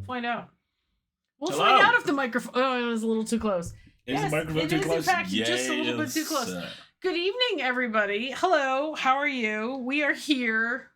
Find out. We'll find out if the microphone... Oh, it was a little too close. Is the microphone too close? It is, in fact, just a little bit too close. Good evening, everybody. Hello, how are you? We are here.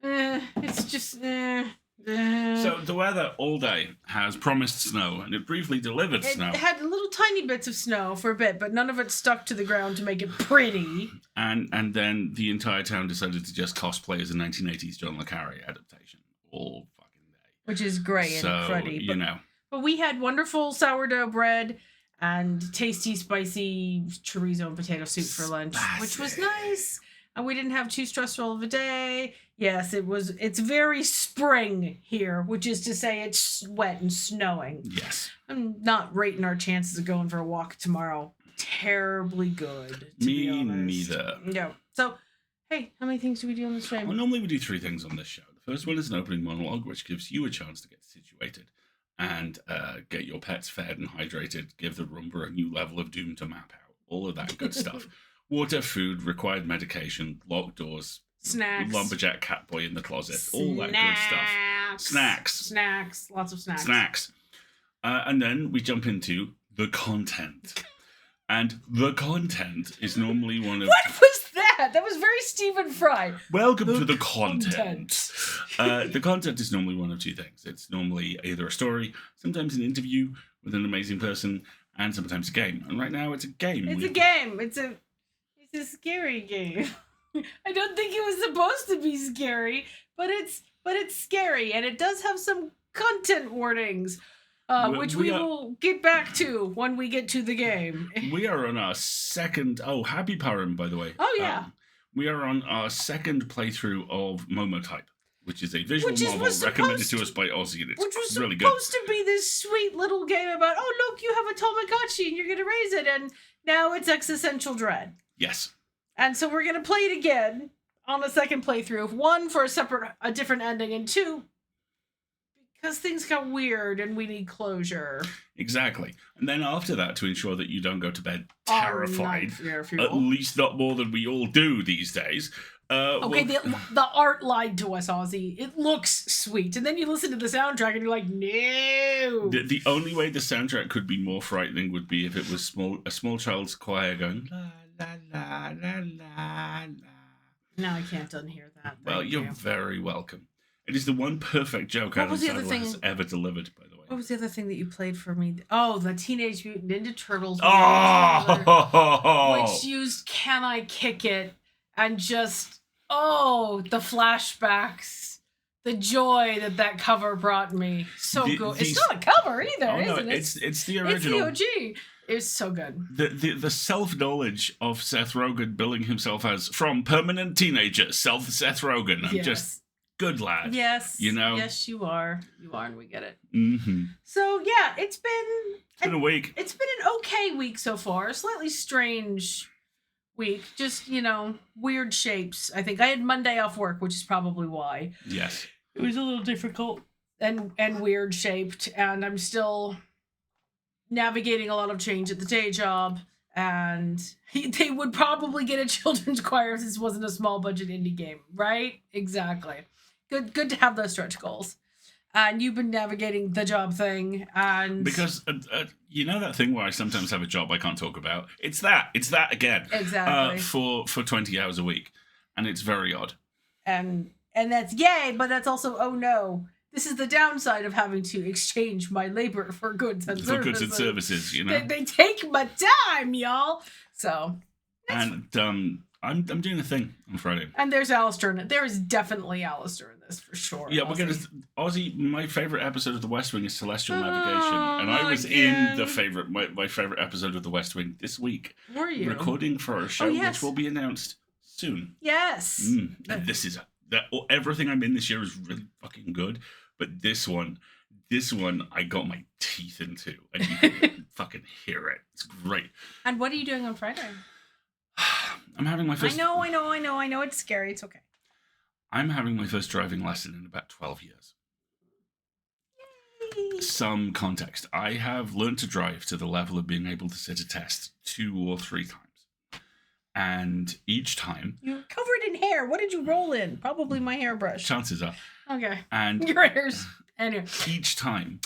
It's just... So the weather all day has promised snow, and it briefly delivered snow. It had little tiny bits of snow for a bit, but none of it stuck to the ground to make it pretty. And then the entire town decided to just cosplay as a 1980s John le Carre adaptation all fucking day. Which is great and cruddy. You know. But we had wonderful sourdough bread and tasty, spicy chorizo and potato soup for lunch, which was nice. And we didn't have too stressful of a day. Yes, it's very spring here, which is to say it's wet and snowing. Yes. I'm not rating our chances of going for a walk tomorrow terribly good, to be honest. Neither. No. So, hey, how many things do we do on this show? Well, normally we do 3 things on this show. The first one is an opening monologue, which gives you a chance to get situated and get your pets fed and hydrated, give the Roomba a new level of doom to map out. All of that good stuff. Water, food, required medication, locked doors, snacks, lumberjack catboy in the closet, all that good stuff. Snacks. Lots of snacks. And then we jump into the content. And the content is normally one of... What was that? That was very Stephen Fry. Welcome to the content. The content is normally one of 2 things. It's normally either a story, sometimes an interview with an amazing person, and sometimes a game. And right now it's a game. It's a game. It's a scary game. I don't think it was supposed to be scary, but it's scary, and it does have some content warnings, which we will get back to when we get to the game. We are on our second... Oh, happy Param, by the way. Oh, yeah. We are on our second playthrough of MOMOTYPE, which is a visual novel recommended to us by Ozzy, and it's really good. Which was supposed to be this sweet little game about, oh, look, you have a Tamagotchi, and you're going to raise it, and now it's existential dread. Yes. And so we're going to play it again on a second playthrough. 1, for a different ending, and 2, because things got weird and we need closure. Exactly. And then after that, to ensure that you don't go to bed terrified, at least not more than we all do these days. The art lied to us, Ozzy. It looks sweet. And then you listen to the soundtrack and you're like, no. The only way the soundtrack could be more frightening would be if it was a small child's choir going, la, la, la, la, la, la. No, I can't unhear that. Well, you're very welcome. It is the one perfect joke Adam Sandler has ever delivered, by the way. What was the other thing that you played for me? Oh, the Teenage Mutant Ninja Turtles. Oh! Which used Can I Kick It? And just, the flashbacks. The joy that cover brought me. So good. It's not a cover either, isn't it? It's the original. It's the OG. It's so good. The self-knowledge of Seth Rogen billing himself as from permanent teenager, Seth Rogen. I'm just good lad. Yes. You know? Yes, you are. You are, and we get it. Mm-hmm. So, yeah, it's been a week. It's been an okay week so far. A slightly strange week. Just, weird shapes. I think I had Monday off work, which is probably why. Yes. It was a little difficult and weird shaped, and I'm still navigating a lot of change at the day job, and they would probably get a children's choir if this wasn't a small budget indie game, right? Exactly. Good to have those stretch goals. And you've been navigating the job thing, and because you know that thing where I sometimes have a job I can't talk about. It's that again. Exactly. For 20 hours a week, and it's very odd. And that's yay, but that's also oh no. This is the downside of having to exchange my labor for goods and services. For goods and services, They take my time, y'all. So. And I'm doing a thing on Friday. And there's Alistair in it. There is definitely Alistair in this for sure. Yeah, we're gonna Ozzy. My favorite episode of The West Wing is Celestial Navigation, and I was in my favorite episode of The West Wing this week. Were you recording for our show, which will be announced soon? Yes. And this is everything I'm in this year is really fucking good. But this one, I got my teeth into, and you can fucking hear it. It's great. And what are you doing on Friday? I'm having my first. I know. It's scary. It's okay. I'm having my first driving lesson in about 12 years. Yay. Some context. I have learned to drive to the level of being able to sit a test 2 or 3 times. And each time... You're covered in hair. What did you roll in? Probably my hairbrush. Chances are. Okay. And your hair's... Anyway. Each time,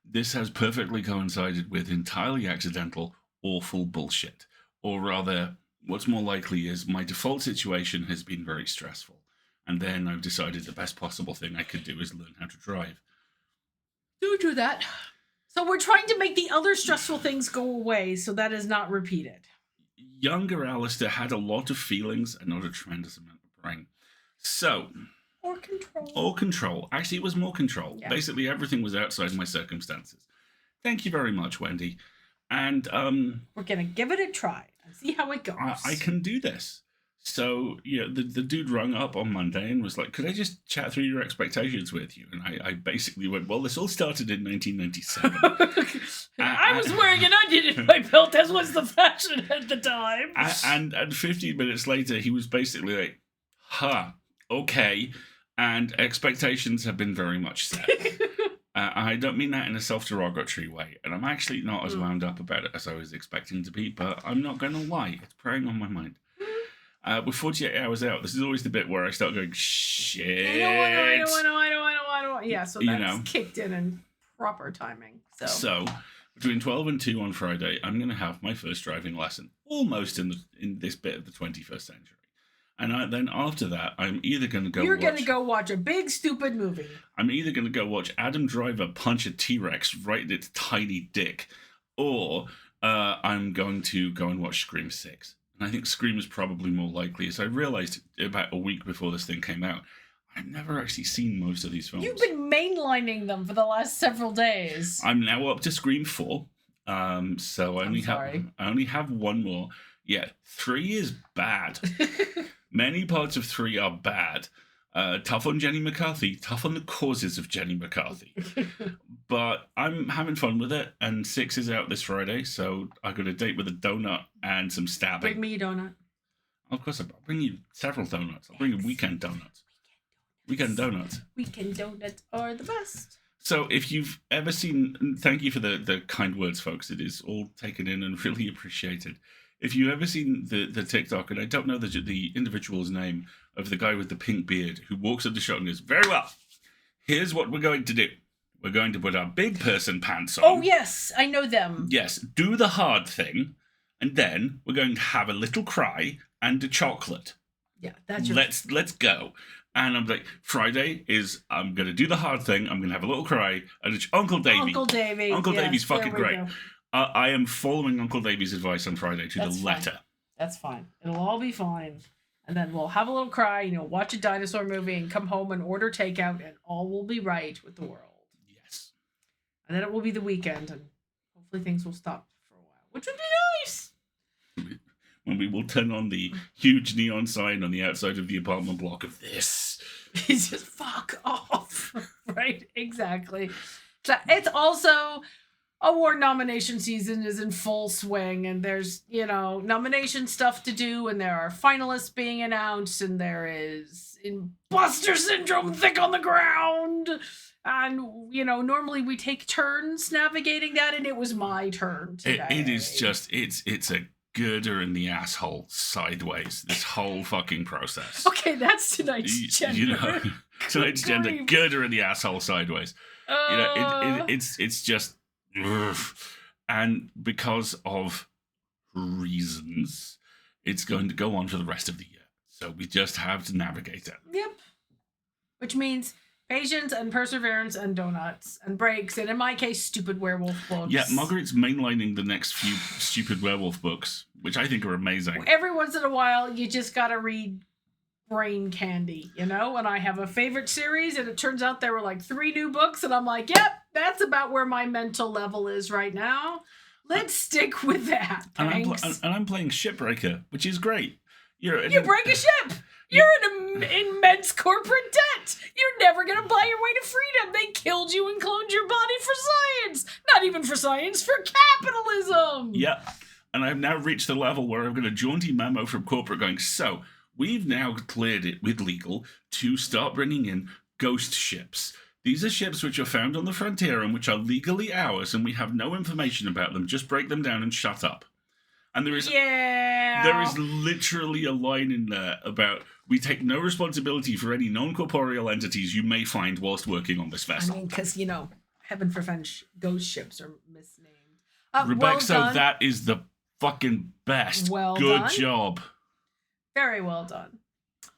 this has perfectly coincided with entirely accidental, awful bullshit. Or rather, what's more likely is my default situation has been very stressful. And then I've decided the best possible thing I could do is learn how to drive. Do that. So we're trying to make the other stressful things go away so that is not repeated. Younger Alistair had a lot of feelings and not a tremendous amount of brain. So... Or control. Actually, it was more control. Yeah. Basically, everything was outside my circumstances. Thank you very much, Wendy. And we're going to give it a try and see how it goes. I can do this. So, the dude rung up on Monday and was like, could I just chat through your expectations with you? And I basically went, well, this all started in 1997. I was wearing an onion in my belt, as was the fashion at the time. And 15 minutes later, he was basically like, okay. And expectations have been very much set. I don't mean that in a self-derogatory way. And I'm actually not as wound up about it as I was expecting to be, but I'm not going to lie. It's preying on my mind. With 48 hours out, this is always the bit where I start going, shit. I know. Yeah, so that's kicked in proper timing. So, between 12 and 2 on Friday, I'm going to have my first driving lesson, almost in this bit of the 21st century. And then after that, I'm either going to go You're going to go watch a big, stupid movie. I'm either going to go watch Adam Driver punch a T-Rex right in its tiny dick, or I'm going to go and watch Scream 6. And I think Scream is probably more likely, as I realized about a week before this thing came out. I've never actually seen most of these films. You've been mainlining them for the last several days. I'm now up to Scream 4. So I only have one more. Yeah, 3 is bad. Many parts of 3 are bad. Tough on Jenny McCarthy. Tough on the causes of Jenny McCarthy. But I'm having fun with it. And 6 is out this Friday. So I got a date with a donut and some stabbing. Bring me a donut. Of course, I'll bring you several donuts. I'll bring you weekend donuts. Weekend donuts. Weekend donuts are the best. So if you've ever seen... Thank you for the kind words, folks. It is all taken in and really appreciated. If you've ever seen the TikTok, and I don't know the individual's name, of the guy with the pink beard who walks up the shot and goes, very well, here's what we're going to do. We're going to put our big person pants on. Oh, yes, I know them. Yes, do the hard thing, and then we're going to have a little cry and a chocolate. Yeah, that's your... Let's go. And I'm like, Friday is, I'm going to do the hard thing. I'm going to have a little cry. And it's Uncle Davey. Uncle Davey. Uncle yes, Davey's fucking great. Go. I am following Uncle Davey's advice on Friday to That's the letter. Fine. That's fine. It'll all be fine. And then we'll have a little cry, watch a dinosaur movie and come home and order takeout and all will be right with the world. Yes. And then it will be the weekend and hopefully things will stop for a while, which would be nice. When we will turn on the huge neon sign on the outside of the apartment block of this. He's just fuck off. Right? Exactly. So it's also award nomination season is in full swing and there's, nomination stuff to do and there are finalists being announced and there is imposter syndrome thick on the ground. And, normally we take turns navigating that and it was my turn today. It is just, it's a girder in the asshole sideways, this whole fucking process. Okay, that's tonight's gender. Tonight's gender, girder in the asshole sideways. It's just... And because of reasons, it's going to go on for the rest of the year. So we just have to navigate it. Yep. Which means patience and perseverance and donuts and breaks, and in my case, stupid werewolf books. Yeah, Margaret's mainlining the next few stupid werewolf books, which I think are amazing. Every once in a while, you just gotta read brain candy, And I have a favorite series, and it turns out there were like 3 new books, and I'm like, yep, that's about where my mental level is right now. Let's stick with that. Thanks. And I'm playing Shipbreaker, which is great. You break a ship! You're in immense corporate debt! You're never gonna buy your way to freedom! They killed you and cloned your body for science! Not even for science, for capitalism! Yeah, and I've now reached the level where I've got a jaunty memo from corporate going, so, we've now cleared it with legal to start bringing in ghost ships. These are ships which are found on the frontier and which are legally ours, and we have no information about them. Just break them down and shut up. And there is literally a line in there about, we take no responsibility for any non-corporeal entities you may find whilst working on this vessel. I mean, because, heaven forfend, ghost ships are misnamed. Rebecca, so that is the fucking best. Well Good done. job. Very well done. So,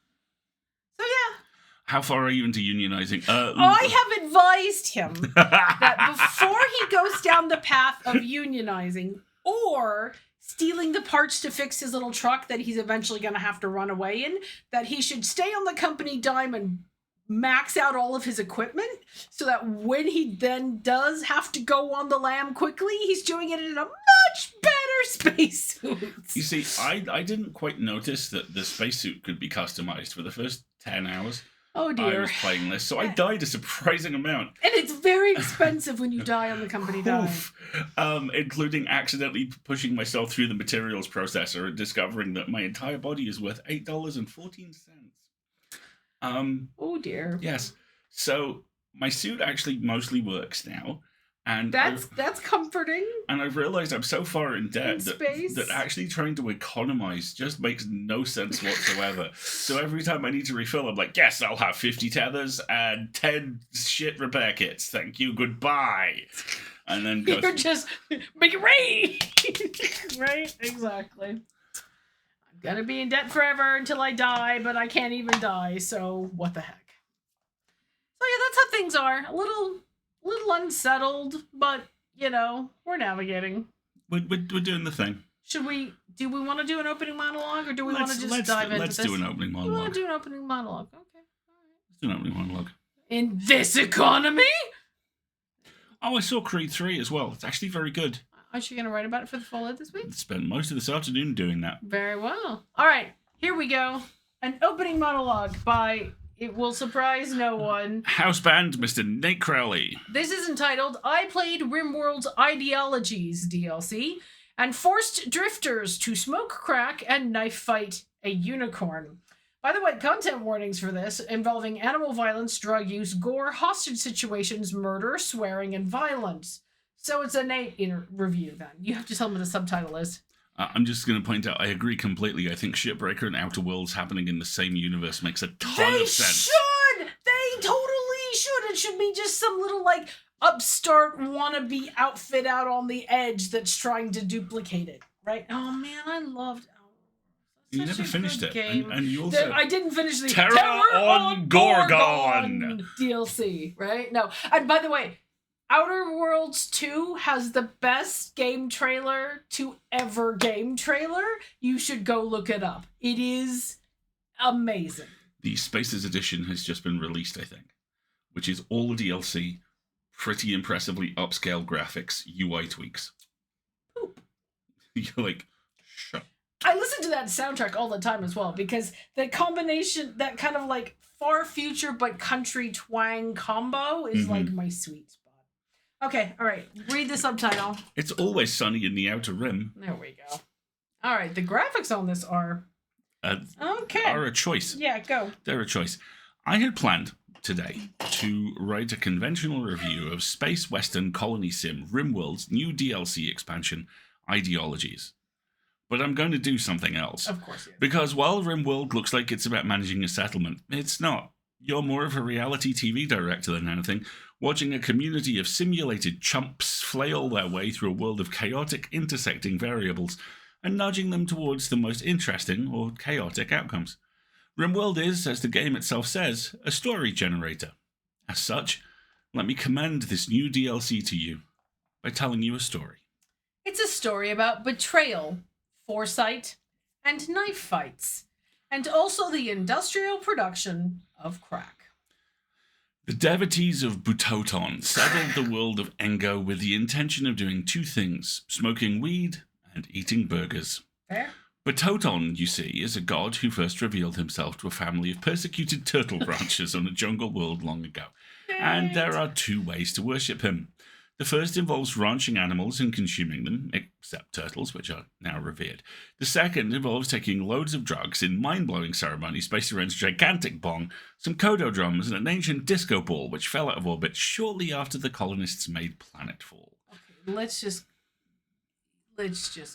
yeah. How far are you into unionizing? I have advised him that before he goes down the path of unionizing or stealing the parts to fix his little truck that he's eventually going to have to run away in, that he should stay on the company dime and max out all of his equipment so that when he then does have to go on the lam quickly, he's doing it in a much better spacesuit. You see, I didn't quite notice that the spacesuit could be customized for the first 10 hours. Oh dear. I was playing this, so I died a surprising amount. And it's very expensive when you die on the company dime. Including accidentally pushing myself through the materials processor and discovering that my entire body is worth $8.14. Oh dear. Yes. So my suit actually mostly works now. And that's comforting. And I've realized I'm so far in debt space. that actually trying to economize just makes no sense whatsoever. So every time I need to refill, I'm like, yes, I'll have 50 tethers and 10 shit repair kits. Thank you. Goodbye. And then go. You're just make it rain. Right? Exactly. I'm gonna be in debt forever until I die, but I can't even die. So what the heck? So yeah, that's how things are. A little unsettled, but we're navigating. We're doing the thing. Do we want to do an opening monologue, or do we want to just dive into this? Let's do an opening monologue. You want to do an opening monologue? Okay, all right. Let's do an opening monologue. In this economy? Oh, I saw Creed 3 as well. It's actually very good. Aren't you going to write about it for the Fallout this week? Spent most of this afternoon doing that. Very well. All right, here we go. An opening monologue by, it will surprise no one, house band Mr. Nate Crowley. This is entitled, I Played RimWorld's Ideologies DLC and Forced Drifters to Smoke Crack and Knife Fight a Unicorn. By the way, content warnings for this involving animal violence, drug use, gore, hostage situations, murder, swearing, and violence. So it's a Nate review then. You have to tell me what the subtitle is. I'm just going to point out, I agree completely. I think Shipbreaker and Outer Worlds happening in the same universe makes a ton of sense. They totally should! It should be just some little, upstart wannabe outfit out on the edge that's trying to duplicate it, right? Oh, man, I loved You Such never a finished good it. game. And you also... I didn't finish the Terror on Gorgon DLC, right? No. And by the way, Outer Worlds 2 has the best game trailer to ever game trailer. You should go look it up. It is amazing. The Spaces Edition has just been released, I think, which is all DLC, pretty impressively upscale graphics, UI tweaks. Poop. You're like, shut. I listen to that soundtrack all the time as well because the combination, that kind of like far future but country twang combo is like my sweet spot. Okay, all right. Read the subtitle. It's always sunny in the Outer Rim. There we go. All right, the graphics on this are okay. Are a choice. Yeah, go. They're a choice. I had planned today to write a conventional review of Space Western Colony Sim RimWorld's new DLC expansion, Ideologies. But I'm going to do something else. Of course, yeah. Because while RimWorld looks like it's about managing a settlement, it's not. You're more of a reality TV director than anything, watching a community of simulated chumps flail their way through a world of chaotic, intersecting variables, and nudging them towards the most interesting or chaotic outcomes. RimWorld is, as the game itself says, a story generator. As such, let me commend this new DLC to you by telling you a story. It's a story about betrayal, foresight, and knife fights, and also the industrial production of crack. The devotees of Butoton settled the world of Engo with the intention of doing two things, smoking weed and eating burgers. Fair? Butoton, you see, is a god who first revealed himself to a family of persecuted turtle ranchers on a jungle world long ago. And there are two ways to worship him. The first involves ranching animals and consuming them, except turtles, which are now revered. The second involves taking loads of drugs in mind-blowing ceremonies based around a gigantic bong, some kodo drums, and an ancient disco ball which fell out of orbit shortly after the colonists made planetfall. Okay, let's just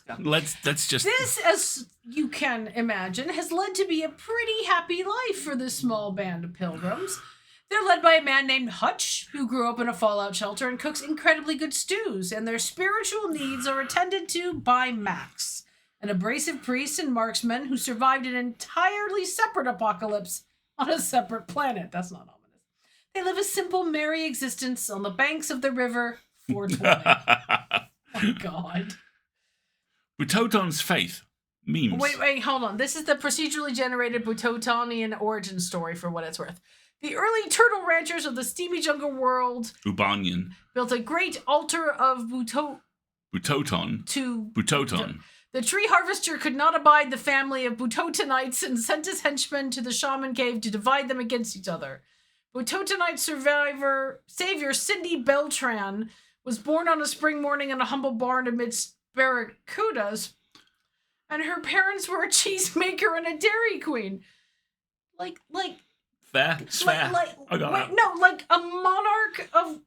go. Let's just... This, as you can imagine, has led to be a pretty happy life for this small band of pilgrims. They're led by a man named Hutch, who grew up in a fallout shelter and cooks incredibly good stews, and their spiritual needs are attended to by Max, an abrasive priest and marksman who survived an entirely separate apocalypse on a separate planet. That's not ominous. They live a simple, merry existence on the banks of the river 420. Oh, God. Butoton's faith. Memes. Wait, hold on. This is the procedurally generated Butotonian origin story for what it's worth. The early turtle ranchers of the steamy jungle world Ubanian built a great altar of Butoton to Butoton. The tree harvester could not abide the family of Butotonites and sent his henchmen to the shaman cave to divide them against each other. Butotonite savior Cindy Beltran was born on a spring morning in a humble barn amidst barracudas, and her parents were a cheesemaker and a dairy queen. Like Fair. It's fair. I got that. No, like a monarch of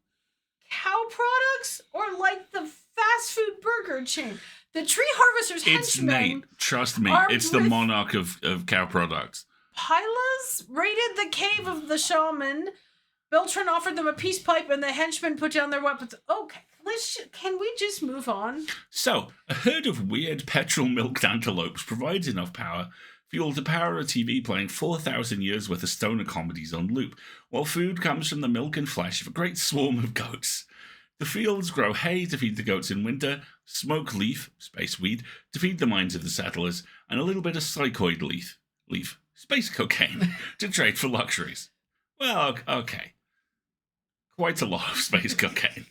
cow products, or like the fast food burger chain. The tree harvester's It's henchmen. Nate. Trust me. armed It's the with monarch of cow products. Pilas raided the cave of the shaman. Beltran offered them a peace pipe, and the henchmen put down their weapons. Okay, can we just move on? So, a herd of weird petrol-milked antelopes provides enough power fuel to power a TV playing 4,000 years worth of stoner comedies on loop, while food comes from the milk and flesh of a great swarm of goats. The fields grow hay to feed the goats in winter, smoke leaf, space weed, to feed the minds of the settlers, and a little bit of psychoid leaf, space cocaine, to trade for luxuries. Well, okay. Quite a lot of space cocaine,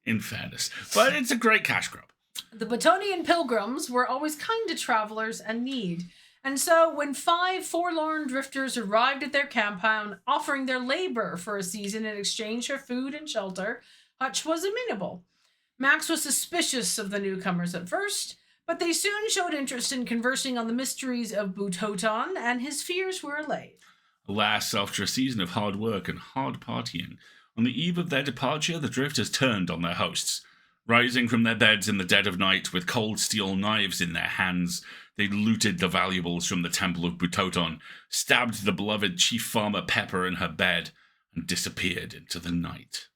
in fairness. But it's a great cash grab. The Butonian pilgrims were always kind to travelers and need. And so when 5 forlorn drifters arrived at their compound, offering their labor for a season in exchange for food and shelter, Hutch was amenable. Max was suspicious of the newcomers at first, but they soon showed interest in conversing on the mysteries of Butoton, and his fears were allayed. Alas, after a season of hard work and hard partying, on the eve of their departure, the drifters turned on their hosts. Rising from their beds in the dead of night with cold steel knives in their hands, they looted the valuables from the temple of Butoton, stabbed the beloved chief farmer Pepper in her bed, and disappeared into the night.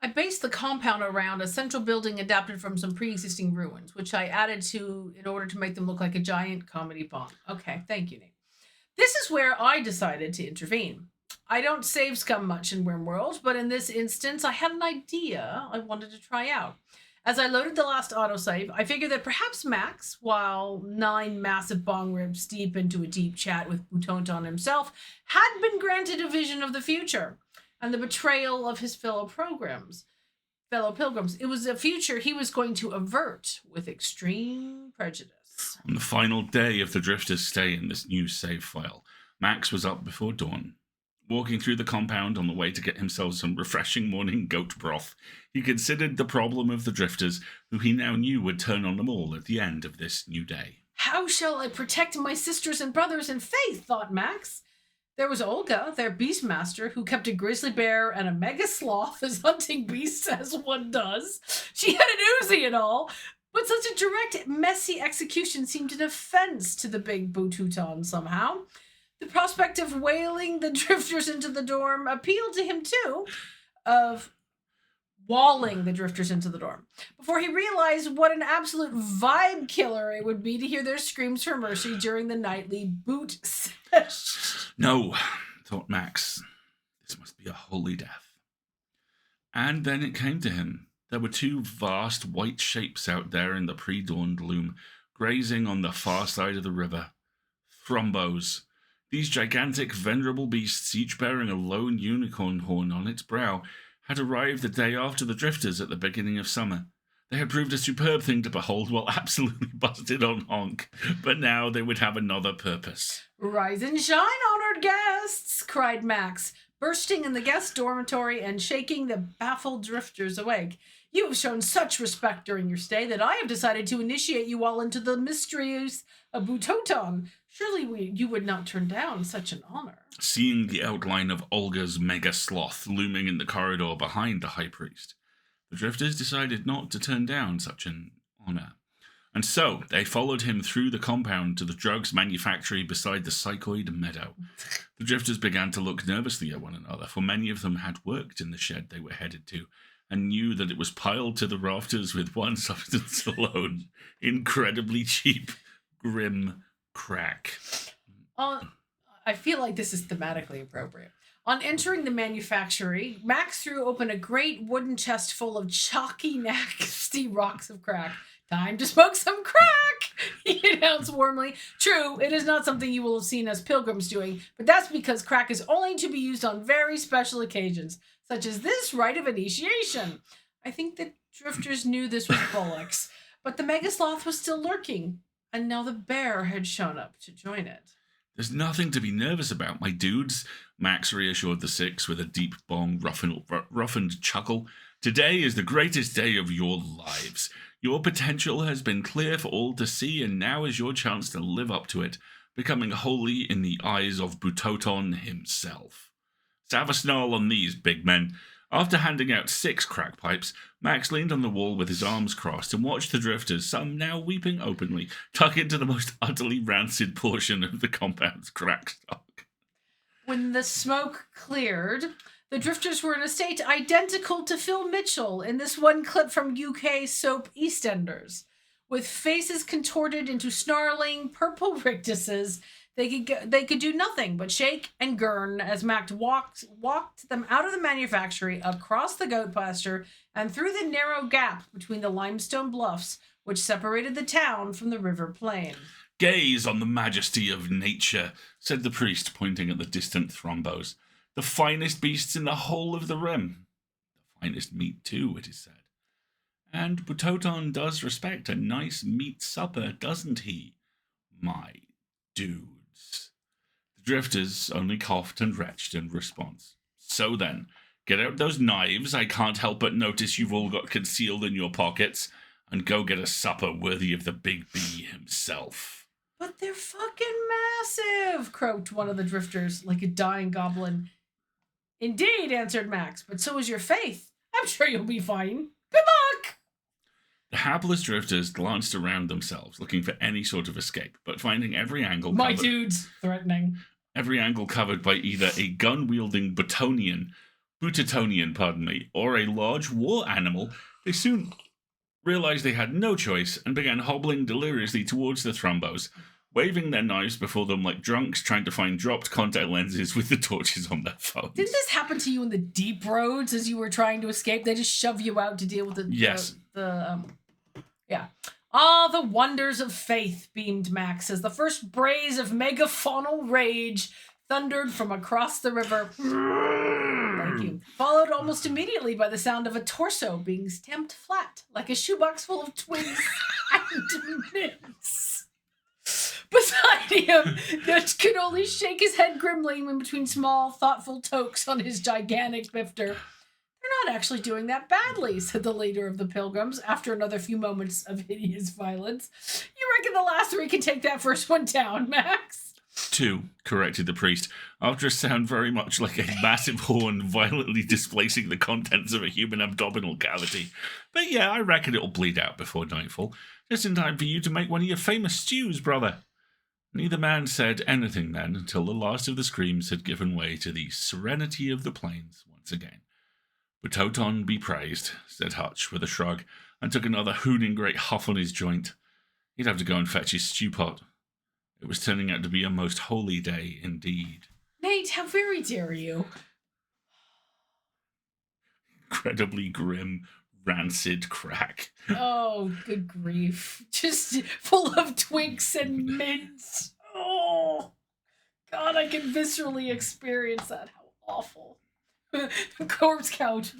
I based the compound around a central building adapted from some pre-existing ruins, which I added to in order to make them look like a giant comedy bomb. Okay, thank you, Nate. This is where I decided to intervene. I don't save scum much in Wormworld, but in this instance, I had an idea I wanted to try out. As I loaded the last autosave, I figured that perhaps Max, while 9 massive bong rips deep into a deep chat with Butonton himself, had been granted a vision of the future and the betrayal of his fellow pilgrims. It was a future he was going to avert with extreme prejudice. On the final day of the Drifters' stay in this new save file, Max was up before dawn. Walking through the compound on the way to get himself some refreshing morning goat broth, he considered the problem of the Drifters, who he now knew would turn on them all at the end of this new day. How shall I protect my sisters and brothers in faith, thought Max. There was Olga, their beastmaster, who kept a grizzly bear and a mega sloth as hunting beasts, as one does. She had an Uzi and all, but such a direct, messy execution seemed an offense to the big Bututon somehow. The prospect of whaling the Drifters into the dorm appealed to him too, of walling the Drifters into the dorm, before he realized what an absolute vibe killer it would be to hear their screams for mercy during the nightly boot sesh. No, thought Max, this must be a holy death. And then it came to him. There were 2 vast white shapes out there in the pre-dawn gloom, grazing on the far side of the river. Thrombos. These gigantic, venerable beasts, each bearing a lone unicorn horn on its brow, had arrived the day after the Drifters at the beginning of summer. They had proved a superb thing to behold while absolutely busted on honk, but now they would have another purpose. Rise and shine, honored guests, cried Max, bursting in the guest dormitory and shaking the baffled Drifters awake. You have shown such respect during your stay that I have decided to initiate you all into the mysteries of Butoton. Surely you would not turn down such an honor. Seeing the outline of Olga's mega sloth looming in the corridor behind the high priest, the Drifters decided not to turn down such an honor. And so they followed him through the compound to the drugs manufactory beside the Psychoid meadow. The Drifters began to look nervously at one another, for many of them had worked in the shed they were headed to, and knew that it was piled to the rafters with one substance alone: incredibly cheap, grim crack. I feel like this is thematically appropriate. On entering the manufactory, Max threw open a great wooden chest full of chalky, nasty rocks of crack. Time to smoke some crack, he announced warmly. True, it is not something you will have seen us pilgrims doing, but that's because crack is only to be used on very special occasions, such as this rite of initiation. I think the Drifters knew this was bollocks, but the mega sloth was still lurking, and now the bear had shown up to join it. There's nothing to be nervous about, my dudes, Max reassured the 6 with a deep, bong, roughened chuckle. Today is the greatest day of your lives. Your potential has been clear for all to see, and now is your chance to live up to it, becoming holy in the eyes of Butoton himself. Savasnarl on these, big men. After handing out 6 crack pipes, Max leaned on the wall with his arms crossed and watched the Drifters, some now weeping openly, tuck into the most utterly rancid portion of the compound's crack stock. When the smoke cleared, the Drifters were in a state identical to Phil Mitchell in this one clip from UK soap EastEnders. With faces contorted into snarling purple rictuses, they could do nothing but shake and gurn as Max walked them out of the manufactory, across the goat pasture, and through the narrow gap between the limestone bluffs which separated the town from the river plain. Gaze on the majesty of nature, said the priest, pointing at the distant Thrombos. The finest beasts in the whole of the rim. The finest meat, too, it is said. And Butoton does respect a nice meat supper, doesn't he? My dudes. The Drifters only coughed and retched in response. So then, get out those knives I can't help but notice you've all got concealed in your pockets, and go get a supper worthy of the Big B himself. But they're fucking massive, croaked one of the Drifters like a dying goblin. Indeed, answered Max, but so is your faith. I'm sure you'll be fine. Good luck! The hapless Drifters glanced around themselves, looking for any sort of escape, but finding every angle dudes, threatening. Every angle covered by either a gun-wielding Butonian Butatonian, pardon me, or a large war animal, they soon realized they had no choice and began hobbling deliriously towards the thrombos, waving their knives before them like drunks trying to find dropped contact lenses with the torches on their phones. Didn't this happen to you in the deep roads as you were trying to escape? They just shove you out to deal with the... Yes. Yeah. Ah, the wonders of faith, beamed Max, as the first brays of megafaunal rage thundered from across the river. Thank you. Followed almost immediately by the sound of a torso being stamped flat, like a shoebox full of twigs and mints. Beside him, Dutch could only shake his head grimly in between small, thoughtful tokes on his gigantic bifter. They're not actually doing that badly, said the leader of the pilgrims, after another few moments of hideous violence. You reckon the last three can take that first one down, Max? 2, corrected the priest, after a sound very much like a massive horn violently displacing the contents of a human abdominal cavity. But yeah, I reckon it'll bleed out before nightfall, just in time for you to make one of your famous stews, brother. Neither man said anything then until the last of the screams had given way to the serenity of the plains once again. But Toton be praised, said Hutch with a shrug, and took another hooning great huff on his joint. He'd have to go and fetch his stew pot. It was turning out to be a most holy day indeed. Nate, how very dare you? Incredibly grim, rancid crack. Oh, good grief. Just full of twinks and mints. Oh, God, I can viscerally experience that. How awful. Corpse couch.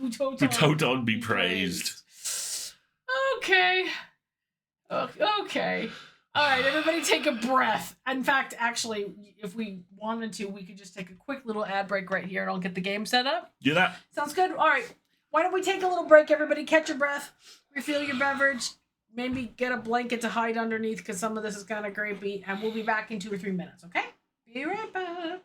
Toton be praised. Okay. Okay. All right, everybody take a breath. In fact, actually, if we wanted to, we could just take a quick little ad break right here and I'll get the game set up. Do that. Sounds good? All right. Why don't we take a little break, everybody? Catch your breath, refill your beverage, maybe get a blanket to hide underneath because some of this is kind of grapey, and we'll be back in 2 or 3 minutes, okay? Be right back.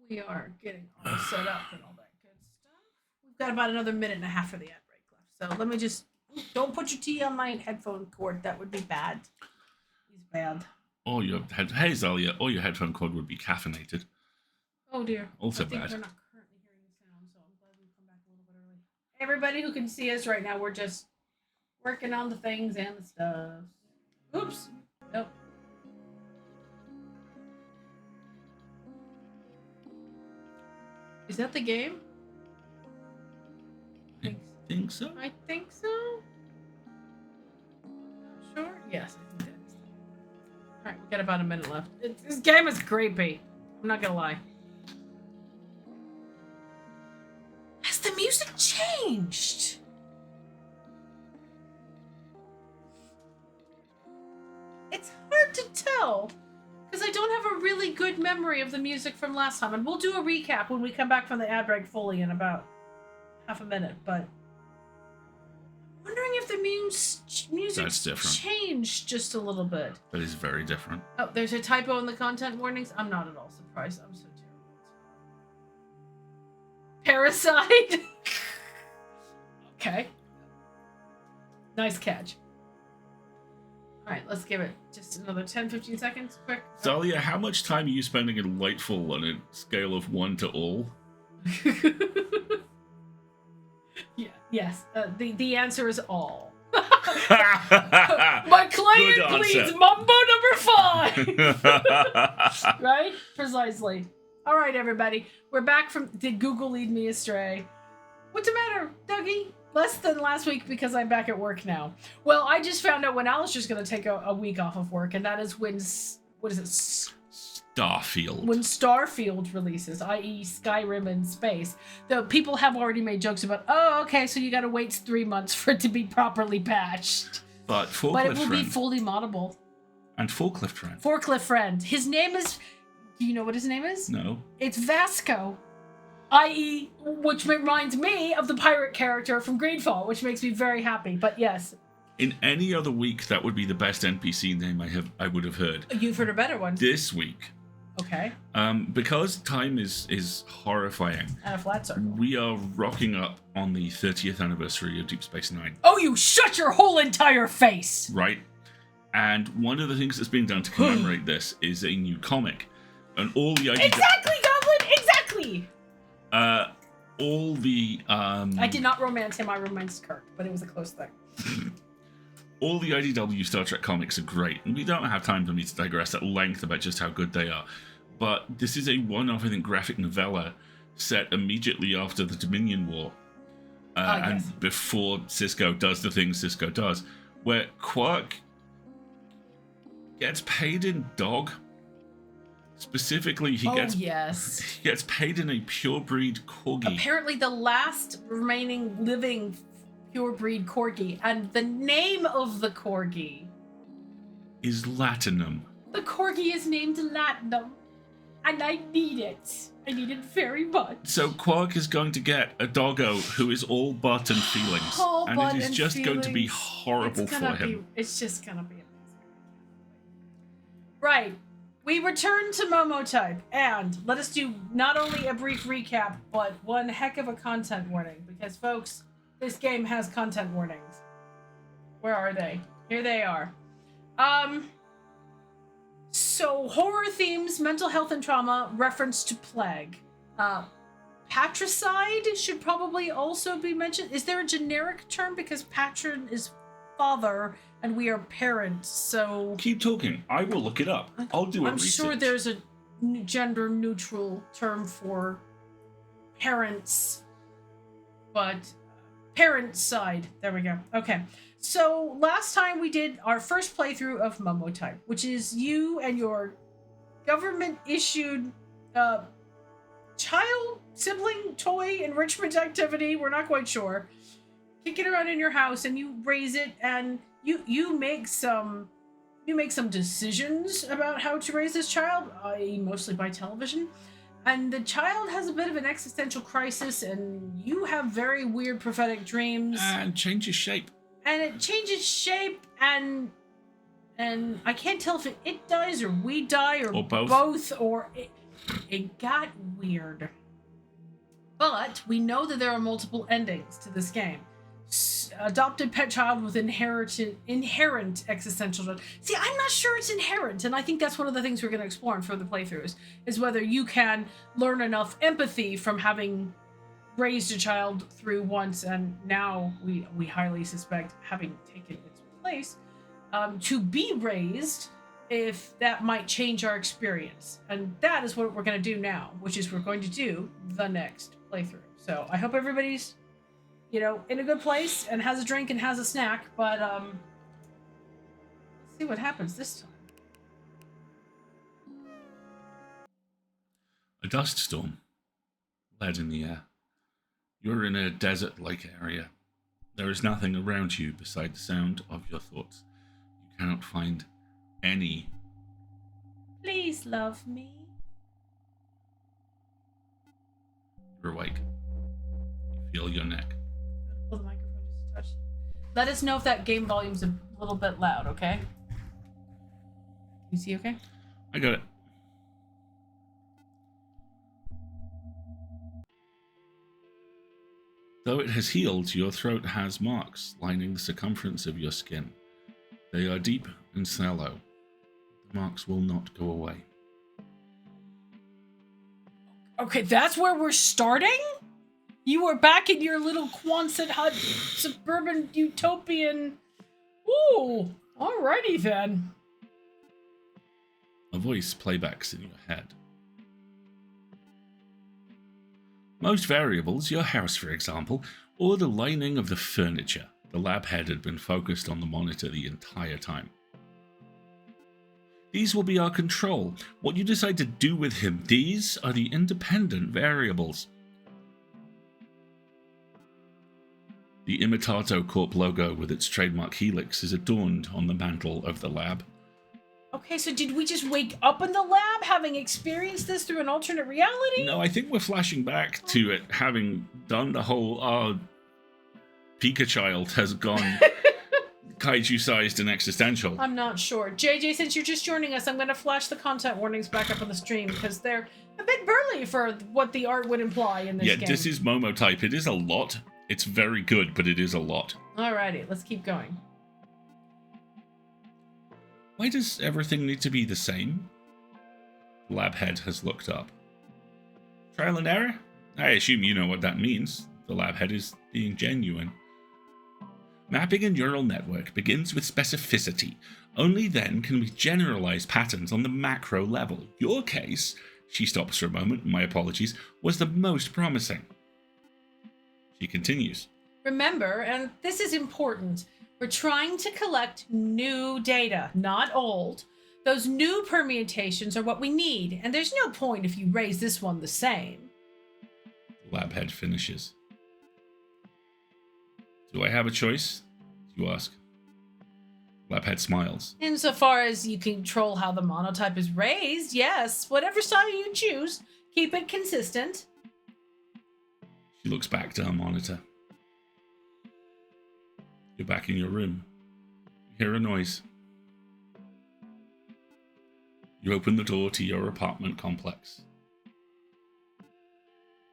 We are getting all set up and all that good stuff. We've got about another minute and a half for the ad break left. So let me just... Don't put your tea on my headphone cord. That would be bad. He's bad. Or your hey Zalia, or your headphone cord would be caffeinated. Oh dear. Also I think bad. we're not currently hearing the sound, so I'm glad we've come back a little bit early. Everybody who can see us right now, we're just working on the things and the stuff. Oops. Nope. Is that the game? I think so. I think so. Sure. Yes, I think that is. All right, we got about a minute left. This game is creepy. I'm not gonna lie. Has the music changed? It's hard to tell because I don't have a really good memory of the music from last time, and we'll do a recap when we come back from the ad break fully in about half a minute. But wondering if the music changed just a little bit. That is very different. Oh, there's a typo in the content warnings. I'm not at all surprised. I'm so terrible. Parasite. Okay. Nice catch. All right, let's give it just another 10-15 seconds. Quick. Dahlia, how much time are you spending in Lightfall on a scale of 1 to all? Yeah. Yes. The answer is all. My client pleads Mambo number 5. Right? Precisely. All right, everybody. We're back from... Did Google lead me astray? What's the matter, Dougie? Less than last week because I'm back at work now. Well, I just found out when Alistair's going to take a week off of work, and that is when... What is it? Starfield. When Starfield releases, i.e. Skyrim in space. The people have already made jokes about, oh, okay, so you gotta wait 3 months for it to be properly patched. But it will be fully moddable. And Forklift Friend. Forklift Friend. His name is... Do you know what his name is? No. It's Vasco. I.e., which reminds me of the pirate character from Greedfall, which makes me very happy. But yes. In any other week, that would be the best NPC name I would have heard. You've heard a better one. This week. Okay. Because time is horrifying. And a flat circle. We are rocking up on the 30th anniversary of Deep Space Nine. Oh, you shut your whole entire face! Right. And one of the things that's being done to commemorate this is a new comic. And all the IDW... Exactly, Goblin! Exactly! All the... I did not romance him, I romanced Kirk, but it was a close thing. All the IDW Star Trek comics are great, and we don't have time for me to digress at length about just how good they are. But this is a one-off, I think, graphic novella set immediately after the Dominion War. Yes. And before Cisco does the things Cisco does, where Quark gets paid in dog. Specifically, he gets paid in a purebred corgi. Apparently the last remaining living purebred corgi, and the name of the corgi is Latinum. The corgi is named Latinum, and I need it. I need it very much. So Quark is going to get a doggo who is all butt and feelings, and it is just going to be horrible for him. It's just gonna be amazing. Right. We return to MOMOTYPE, and let us do not only a brief recap, but one heck of a content warning, because folks, this game has content warnings. Where are they? Here they are. So horror themes, mental health and trauma, reference to plague. Patricide should probably also be mentioned. Is there a generic term? Because patron is father and we are parents, so... Keep talking. I will look it up. I'll do a I'm research. sure there's a gender neutral term for parents, but parent side. There we go. Okay. So last time we did our first playthrough of MOMOTYPE, which is you and your government-issued child, sibling, toy enrichment activity. We're not quite sure. Kick it around in your house, and you raise it, and you make some decisions about how to raise this child, i.e. mostly by television. And the child has a bit of an existential crisis, and you have very weird prophetic dreams. And changes shape. And it changes shape, and I can't tell if it dies or we die or both or it got weird. But we know that there are multiple endings to this game. Adopted pet child with inherent existential dread. See, I'm not sure it's inherent, and I think that's one of the things we're going to explore in further playthroughs, is whether you can learn enough empathy from having raised a child through once, and now we highly suspect having taken its place, to be raised, if that might change our experience. And that is what we're going to do now, which is we're going to do the next playthrough. So I hope everybody's, in a good place and has a drink and has a snack, but let's see what happens this time. A dust storm. Lead in the air. You're in a desert-like area. There is nothing around you beside the sound of your thoughts. You cannot find any. Please love me. You're awake. You feel your neck. Pull the microphone just a touch. Let us know if that game volume's a little bit loud, okay? You see okay? I got it. Though it has healed, your throat has marks lining the circumference of your skin. They are deep and shallow. The marks will not go away. Okay, that's where we're starting? You are back in your little Quonset hut suburban utopian. Ooh, alrighty then. A voice playbacks in your head. Most variables, your house for example, or the lining of the furniture. The lab head had been focused on the monitor the entire time. These will be our control. What you decide to do with him, these are the independent variables. The Imitato Corp logo with its trademark helix is adorned on the mantle of the lab. Okay, so did we just wake up in the lab having experienced this through an alternate reality? No, I think we're flashing back to it having done the whole, Pika-child has gone kaiju-sized and existential. I'm not sure. JJ, since you're just joining us, I'm going to flash the content warnings back up on the stream because they're a bit burly for what the art would imply in this game. Yeah, this is MOMOTYPE. It is a lot. It's very good, but it is a lot. Alrighty, let's keep going. Why does everything need to be the same? The lab head has looked up. Trial and error? I assume you know what that means. The lab head is being genuine. Mapping a neural network begins with specificity. Only then can we generalize patterns on the macro level. Your case, she stops for a moment, my apologies, was the most promising. She continues. Remember, and this is important, we're trying to collect new data, not old. Those new permutations are what we need, and there's no point if you raise this one the same. The lab head finishes. Do I have a choice? You ask. Lab head smiles. Insofar as you control how the monotype is raised, yes. Whatever style you choose, keep it consistent. She looks back to her monitor. You're back in your room. You hear a noise. You open the door to your apartment complex.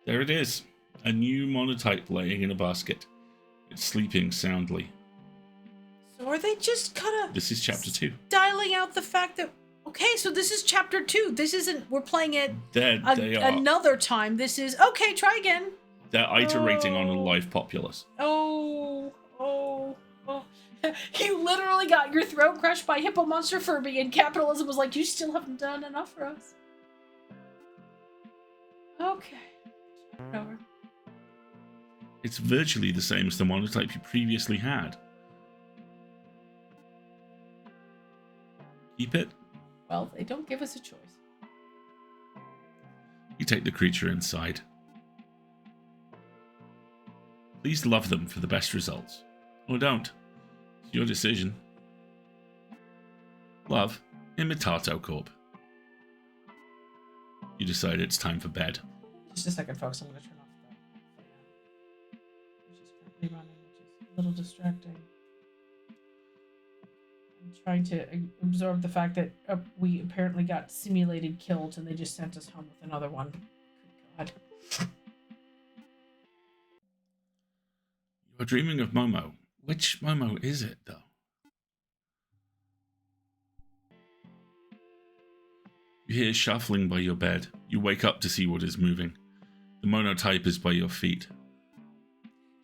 There it is. A new monotype laying in a basket. It's sleeping soundly. So are they just kind of... This is chapter 2. Dialing out the fact that... Okay, so this is chapter 2. This isn't... We're playing it They are. Another time. This is... Okay, try again. They're iterating on a live populace. Oh. You literally got your throat crushed by Hippo Monster Furby, and capitalism was like, you still haven't done enough for us. Okay. Over. It's virtually the same as the monotype you previously had. Keep it? Well, they don't give us a choice. You take the creature inside. Please love them for the best results. Or don't. It's your decision. Love, Imitato Corp. You decide it's time for bed. Just a second, folks. I'm going to turn off the fan. Which is currently running, which is a little distracting. I'm trying to absorb the fact that we apparently got simulated killed and they just sent us home with another one. Good God. You're dreaming of Momo. Which Momo is it, though? You hear shuffling by your bed. You wake up to see what is moving. The monotype is by your feet.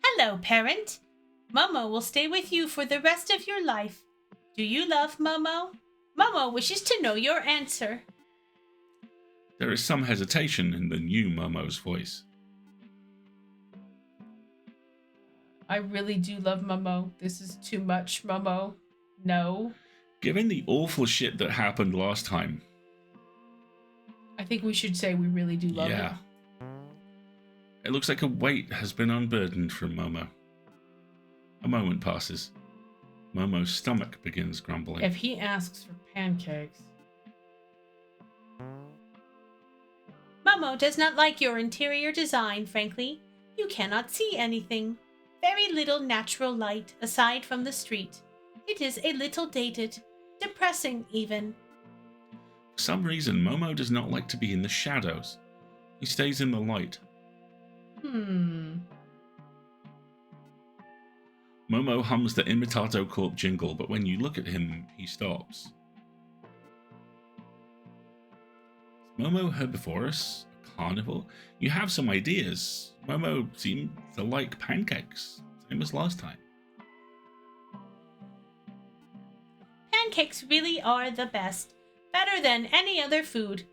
Hello, parent. Momo will stay with you for the rest of your life. Do you love Momo? Momo wishes to know your answer. There is some hesitation in the new Momo's voice. I really do love Momo. This is too much, Momo. No. Given the awful shit that happened last time. I think we should say we really do love him. It looks like a weight has been unburdened from Momo. A moment passes. Momo's stomach begins grumbling. If he asks for pancakes... Momo does not like your interior design, frankly. You cannot see anything. Very little natural light aside from the street. It is a little dated. Depressing, even. For some reason, Momo does not like to be in the shadows. He stays in the light. Momo hums the Imitato Corp jingle, but when you look at him, he stops. Is Momo herbivorous? A carnivore? You have some ideas. Momo seems to like pancakes, same as last time. Pancakes really are the best. Better than any other food.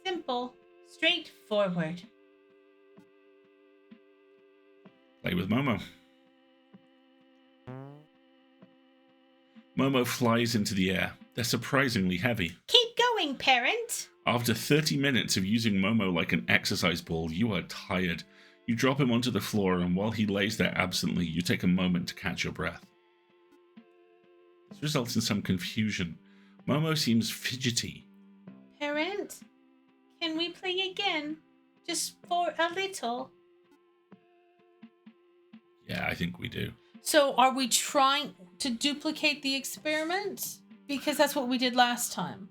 Simple, straightforward. Play with Momo. Momo flies into the air. They're surprisingly heavy. Keep going, parent. After 30 minutes of using Momo like an exercise ball, you are tired. You drop him onto the floor, and while he lays there absently, you take a moment to catch your breath. This results in some confusion. Momo seems fidgety. Parent, can we play again? Just for a little. Yeah, I think we do. So are we trying to duplicate the experiment? Because that's what we did last time.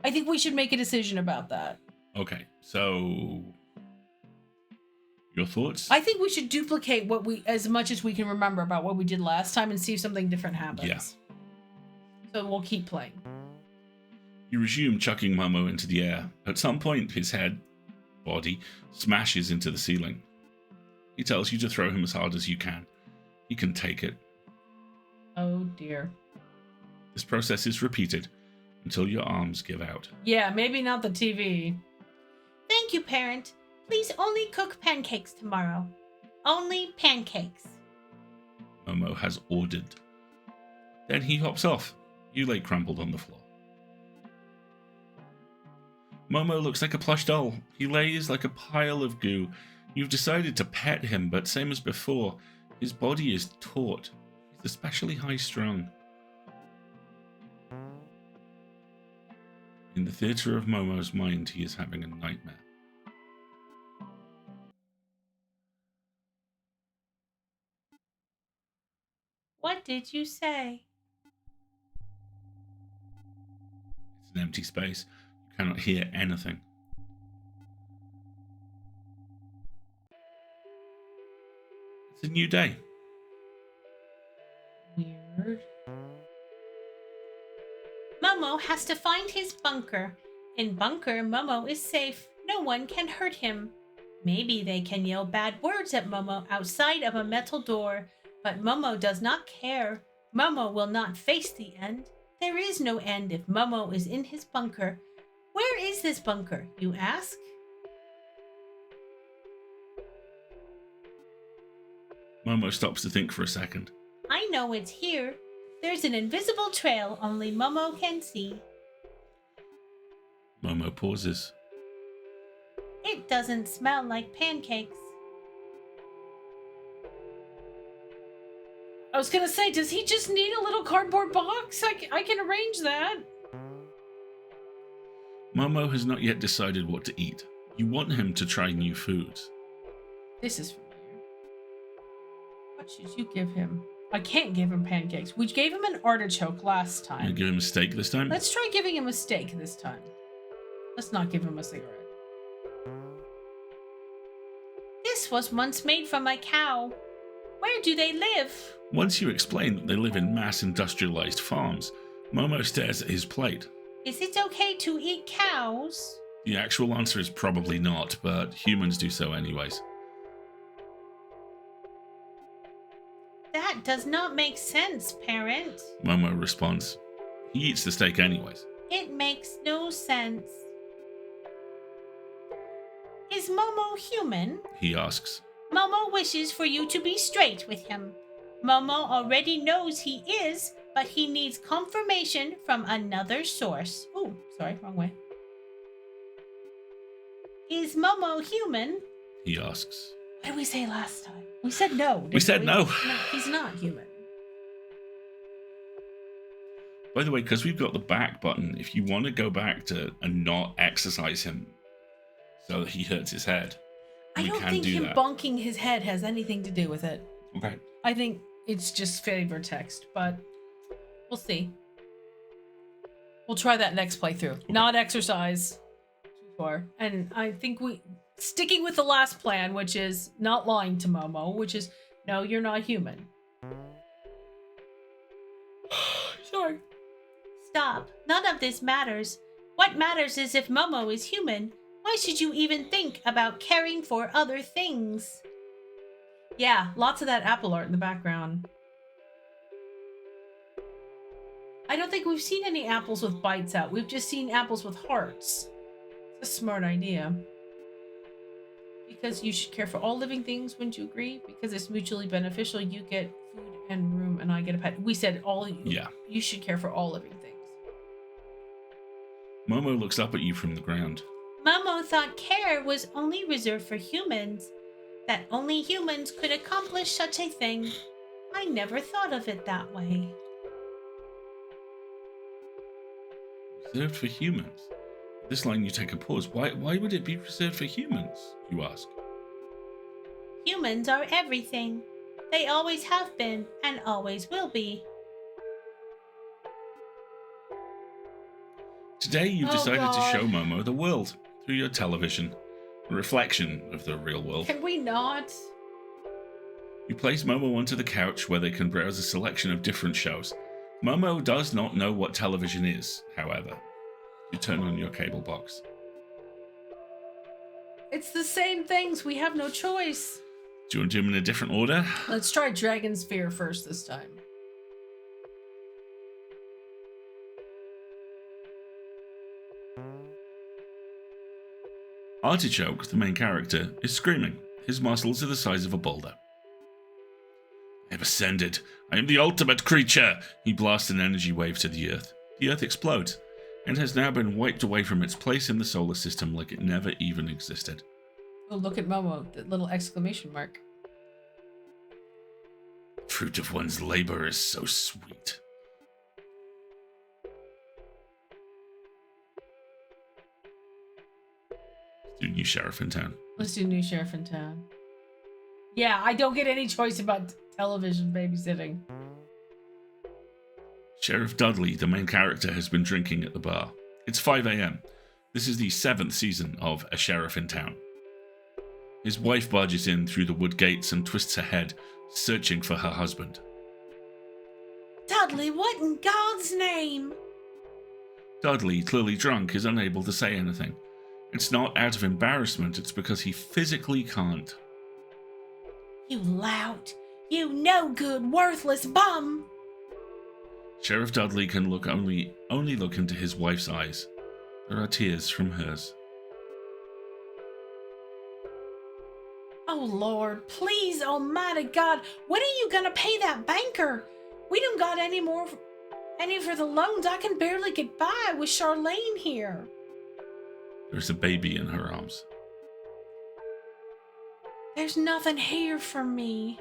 I think we should make a decision about that. Okay, so your thoughts? I think we should duplicate what we, as much as we can remember about what we did last time, and see if something different happens. Yeah. So we'll keep playing. You resume chucking Momo into the air. At some point, his body, smashes into the ceiling. He tells you to throw him as hard as you can. He can take it. Oh dear. This process is repeated until your arms give out. Yeah, maybe not the TV. Thank you, parent. Please only cook pancakes tomorrow. Only pancakes. Momo has ordered. Then he hops off. You lay crumpled on the floor. Momo looks like a plush doll. He lays like a pile of goo. You've decided to pet him, but same as before, his body is taut. He's especially high-strung. In the theatre of Momo's mind, he is having a nightmare. What did you say? It's an empty space. You cannot hear anything. It's a new day. Weird. Momo has to find his bunker. In bunker, Momo is safe. No one can hurt him. Maybe they can yell bad words at Momo outside of a metal door, but Momo does not care. Momo will not face the end. There is no end if Momo is in his bunker. Where is this bunker, you ask? Momo stops to think for a second. I know it's here. There's an invisible trail only Momo can see. Momo pauses. It doesn't smell like pancakes. I was gonna say, does he just need a little cardboard box? I can arrange that. Momo has not yet decided what to eat. You want him to try new foods. This is familiar. What should you give him? I can't give him pancakes. We gave him an artichoke last You time. give him a steak this time? Let's try giving him a steak this time. Let's not give him a cigarette. This was once made from a cow. Where do they live? Once you explain that they live in mass industrialized farms, Momo stares at his plate. Is it okay to eat cows? The actual answer is probably not, but humans do so anyways. That does not make sense, parent. Momo responds. He eats the steak anyways. It makes no sense. Is Momo human? He asks. Momo wishes for you to be straight with him. Momo already knows he is, but he needs confirmation from another source. Ooh, sorry, wrong way. Is Momo human? He asks. What did we say last time? We said no. We said no. No, he's not human. By the way, because we've got the back button, if you want to go back to and not exercise him so that he hurts his head, I we don't can think do him that. bonking his head has anything to do with it. Okay. I think it's just flavor text, but we'll see. We'll try that next playthrough. Okay. Not exercise too far. And I think sticking with the last plan, which is not lying to Momo, which is, no, you're not human. Stop. None of this matters. What matters is if Momo is human. Why should you even think about caring for other things? Yeah, lots of that apple art in the background. I don't think we've seen any apples with bites out. We've just seen apples with hearts. It's a smart idea. Because you should care for all living things, wouldn't you agree? Because it's mutually beneficial. You get food and room, and I get a pet. We said all. Yeah. You should care for all living things. Momo looks up at you from the ground. Momo thought care was only reserved for humans. That only humans could accomplish such a thing. I never thought of it that way. Reserved for humans? This line you take a pause. Why would it be reserved for humans, you ask? Humans are everything. They always have been and always will be. Today you've decided to God. show Momo the world through your television, a reflection of the real world. Can we not? You place Momo onto the couch where they can browse a selection of different shows. Momo does not know what television is, however. You turn on your cable box. It's the same things. We have no choice. Do you want to do them in a different order? Let's try Dragon Sphere first this time. Artichoke, the main character, is screaming. His muscles are the size of a boulder. I have ascended. I am the ultimate creature. He blasts an energy wave to the Earth. The Earth explodes and has now been wiped away from its place in the solar system like it never even existed. Oh, look at Momo, that little exclamation mark. Fruit of one's labor is so sweet. Do new sheriff in town. Let's do new sheriff in town. Yeah, I don't get any choice about television babysitting. Sheriff Dudley, the main character, has been drinking at the bar. It's 5 a.m. This is the 7th season of A Sheriff in Town. His wife barges in through the wood gates and twists her head, searching for her husband. Dudley, what in God's name? Dudley, clearly drunk, is unable to say anything. It's not out of embarrassment, it's because he physically can't. You lout. You no good, worthless bum. Sheriff Dudley can only look into his wife's eyes. There are tears from hers. Oh, Lord, please, almighty God, when are you gonna pay that banker? We don't got any for the loans. I can barely get by with Charlene here. There's a baby in her arms. There's nothing here for me.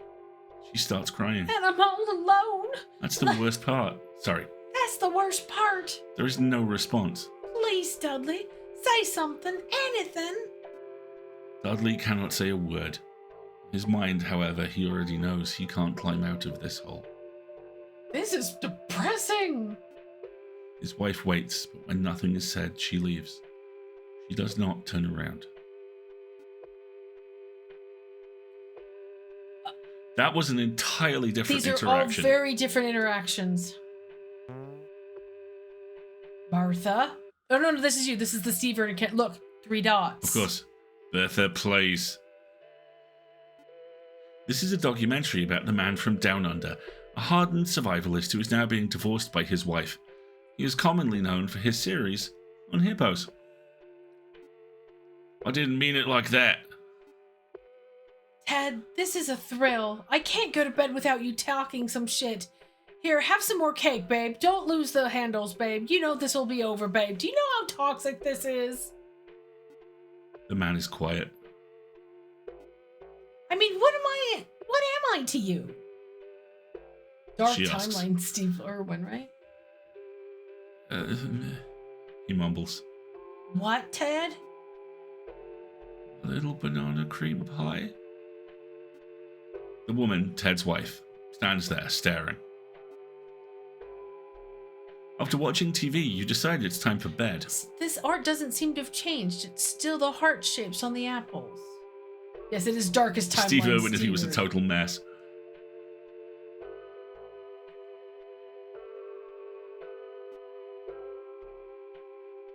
She starts crying. And I'm all alone. That's the worst part. Sorry. That's the worst part. There is no response. Please, Dudley, say something, anything. Dudley cannot say a word. In his mind, however, he already knows he can't climb out of this hole. This is depressing. His wife waits, but when nothing is said, she leaves. She does not turn around. That was an entirely different These are all interaction. very different interactions. Martha? Oh, no, this is you. This is the Steve Irwin. Look, 3 dots. Of course. Bertha plays. This is a documentary about the man from Down Under, a hardened survivalist who is now being divorced by his wife. He is commonly known for his series on hippos. I didn't mean it like that. Ted, this is a thrill. I can't go to bed without you talking some shit. Here, have some more cake, babe. Don't lose the handles, babe. You know this will be over, babe. Do you know how toxic this is? The man is quiet. I mean, what am I to you? Dark She asks. timeline, Steve Irwin, right? He mumbles. What, Ted? A little banana cream pie? The woman, Ted's wife, stands there staring. After watching TV, you decide it's time for bed. This art doesn't seem to have changed. It's still the heart shapes on the apples. Yes, it is darkest timeline. Steve Irwin if he was a total mess.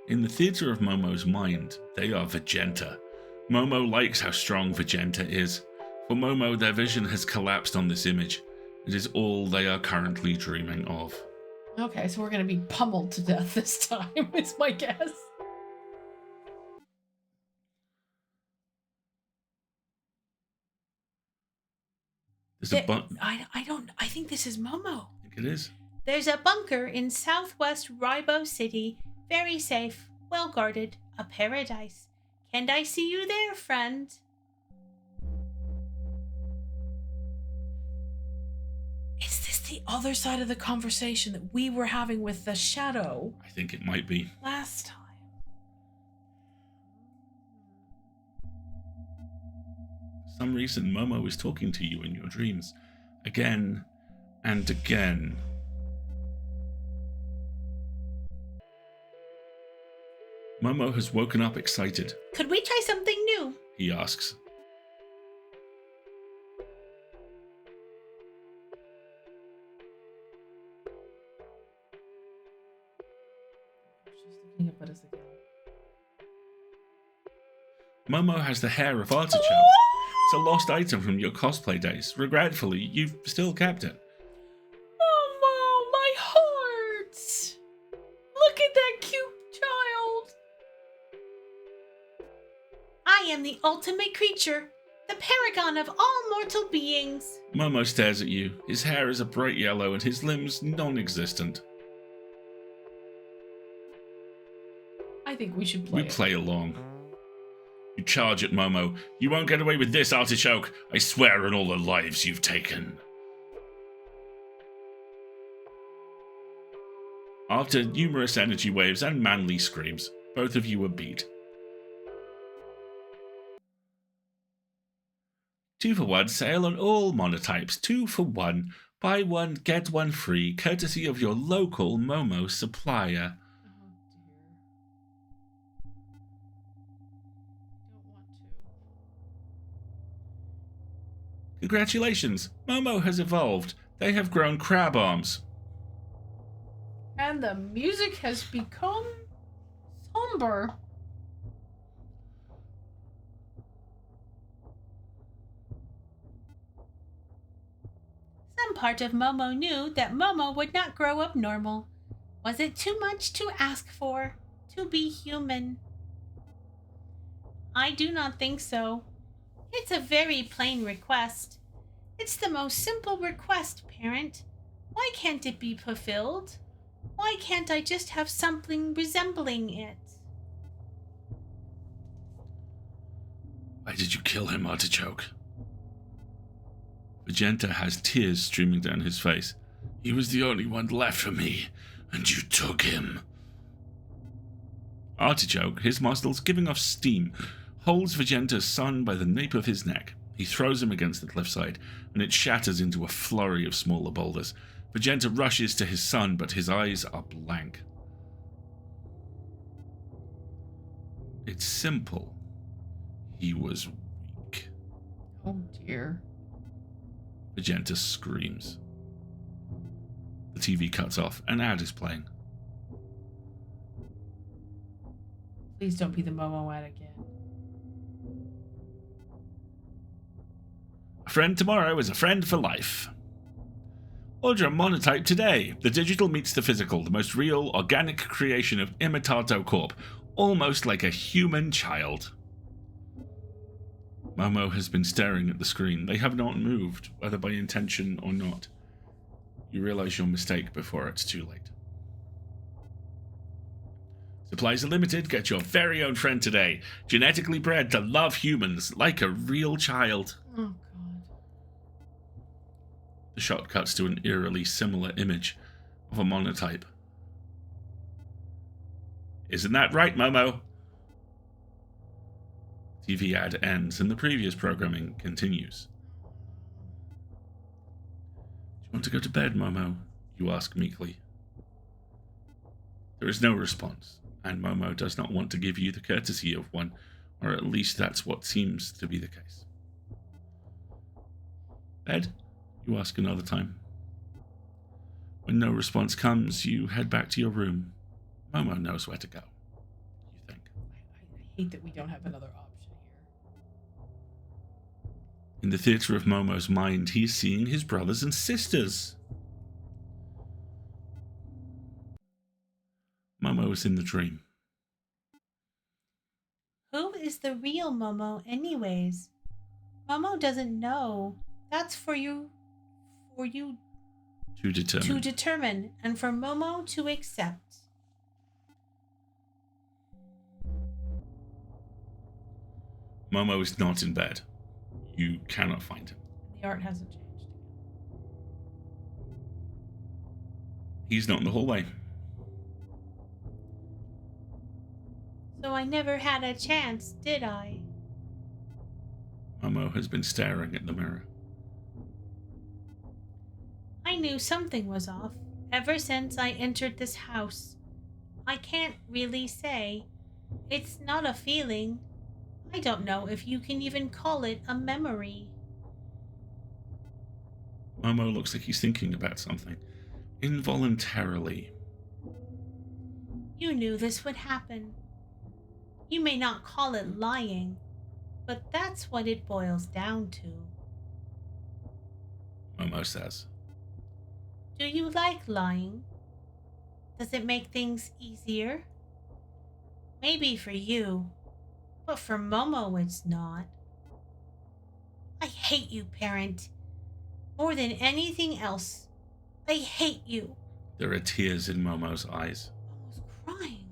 In the theatre of Momo's mind, they are Vegeta. Momo likes how strong Vegeta is. For Momo, their vision has collapsed on this image. It is all they are currently dreaming of. Okay, so we're going to be pummeled to death this time, is my guess. There's a I think this is Momo. I think it is. There's a bunker in southwest Ribo City. Very safe, well guarded, a paradise. Can I see you there, friend? Is this the Other side of the conversation that we were having with the shadow I think it might be. last time? For some reason, Momo is talking to you in your dreams. Again and again. Momo has woken up excited. Could we try something new? He asks. She's looking up at us again. Momo has the hair of Artichoke. It's a lost item from your cosplay days. Regretfully, you've still kept it. Momo, my heart! Look at that cute child! I am the ultimate creature, the paragon of all mortal beings. Momo stares at you. His hair is a bright yellow and his limbs non-existent. I think we should play We it. play along. You charge at Momo. You won't get away with this, Artichoke. I swear on all the lives you've taken. After numerous energy waves and manly screams, both of you are beat. 2-for-1 sale on all monotypes. 2-for-1. Buy one, get one free, courtesy of your local Momo supplier. Congratulations, Momo has evolved. They have grown crab arms. And the music has become somber. Some part of Momo knew that Momo would not grow up normal. Was it too much to ask for? To be human? I do not think so. It's a very plain request. It's the most simple request, parent. Why can't it be fulfilled? Why can't I just have something resembling it? Why did you kill him, Artichoke? Vegeta has tears streaming down his face. He was the only one left for me, and you took him. Artichoke, his muscles giving off steam, holds Vegeta's son by the nape of his neck. He throws him against the cliffside, and it shatters into a flurry of smaller boulders. Vegeta rushes to his son, but his eyes are blank. It's simple. He was weak. Oh dear. Vegeta screams. The TV cuts off. An ad is playing. Please don't be the Momo ad again. A friend tomorrow is a friend for life. Order a monotype today. The digital meets the physical, the most real, organic creation of Rimatoad Corp. Almost like a human child. Momo has been staring at the screen. They have not moved, whether by intention or not. You realize your mistake before it's too late. Supplies are limited. Get your very own friend today. Genetically bred to love humans like a real child. Oh god. The shot cuts to an eerily similar image of a monotype. Isn't that right, Momo? TV ad ends and the previous programming continues. Do you want to go to bed, Momo? You ask meekly. There is no response, and Momo does not want to give you the courtesy of one, or at least that's what seems to be the case. Bed? You ask another time. When no response comes, you head back to your room. Momo knows where to go. hate that we don't have another option here. In the theatre of Momo's mind, he's seeing his brothers and sisters. Momo is in the dream. Who is the real Momo anyways? Momo doesn't know. That's for you To determine. to determine and for Momo to accept. Momo is not in bed. You cannot find him. The art hasn't changed. He's not in the hallway. So I never had a chance, did I? Momo has been staring at the mirror. I knew something was off ever since I entered this house. I can't really say. It's not a feeling. I don't know if you can even call it a memory. Momo looks like he's thinking about something. Involuntarily. You knew this would happen. You may not call it lying, but that's what it boils down to. Momo says. Do you like lying? Does it make things easier? Maybe for you, but for Momo it's not. I hate you, parent. More than anything else, I hate you. There are tears in Momo's eyes. Momo's crying.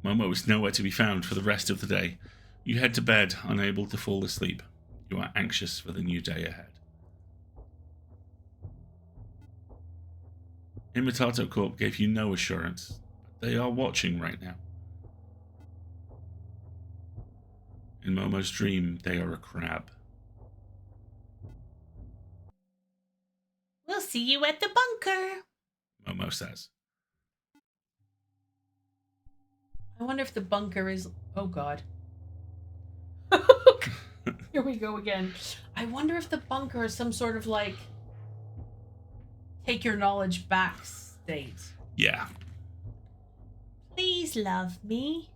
Momo is nowhere to be found for the rest of the day. You head to bed, unable to fall asleep. You are anxious for the new day ahead. Imitato Corp gave you no assurance, but they are watching right now. In Momo's dream, they are a crab. We'll see you at the bunker. Momo says. I wonder if the bunker is... Oh, God. Here we go again. I wonder if the bunker is some sort of, like, take your knowledge back state. Yeah. Please love me.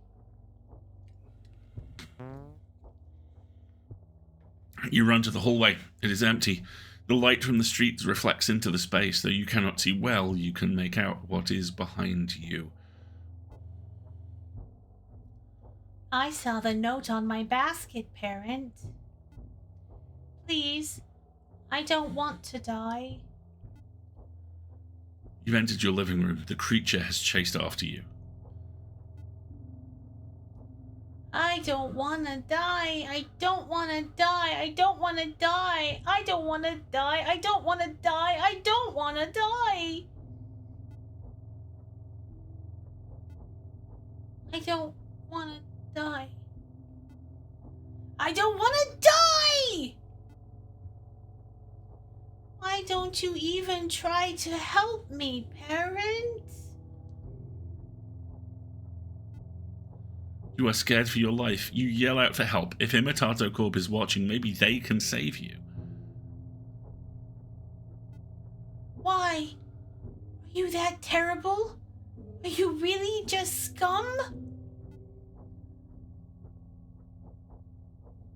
You run to the hallway. It is empty. The light from the streets reflects into the space, though you cannot see well, you can make out what is behind you. I saw the note on my basket, parent. Please, I don't want to die. You've entered your living room. The creature has chased after you. I don't want to die. I don't want to die. I don't want to die. I don't want to die. I don't want to die. I don't want to die. I don't want to die. I don't want to die! Why don't you even try to help me, parent? You are scared for your life. You yell out for help. If Imitato Corp is watching, maybe they can save you. Why? Are you that terrible? Are you really just scum?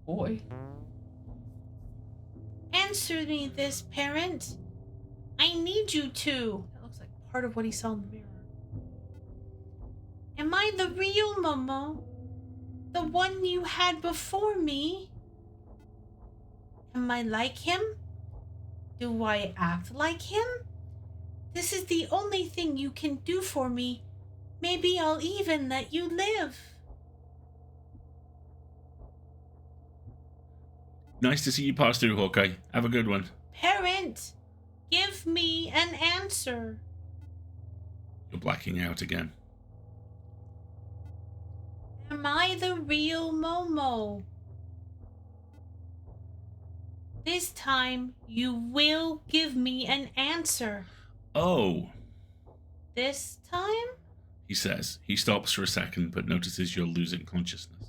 Boy. Answer me this, parent. I need you to. That looks like part of what he saw in the mirror. Am I the real Momo? The one you had before me? Am I like him? Do I act like him? This is the only thing you can do for me. Maybe I'll even let you live. Nice to see you pass through, Hawkeye. Have a good one. Parent, give me an answer. You're blacking out again. Am I the real Momo? This time, you will give me an answer. Oh, This time? he says. He stops for a second, but notices you're losing consciousness.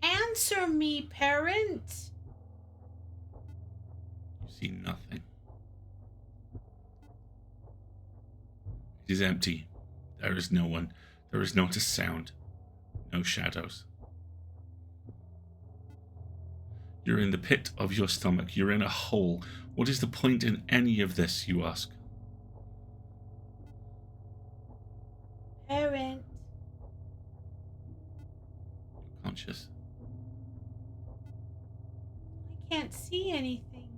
Answer me, parent. You see nothing. It is empty. There is no one. There is not a sound. No shadows. You're in the pit of your stomach. You're in a hole. What is the point in any of this, you ask? Parent. You're conscious. I can't see anything.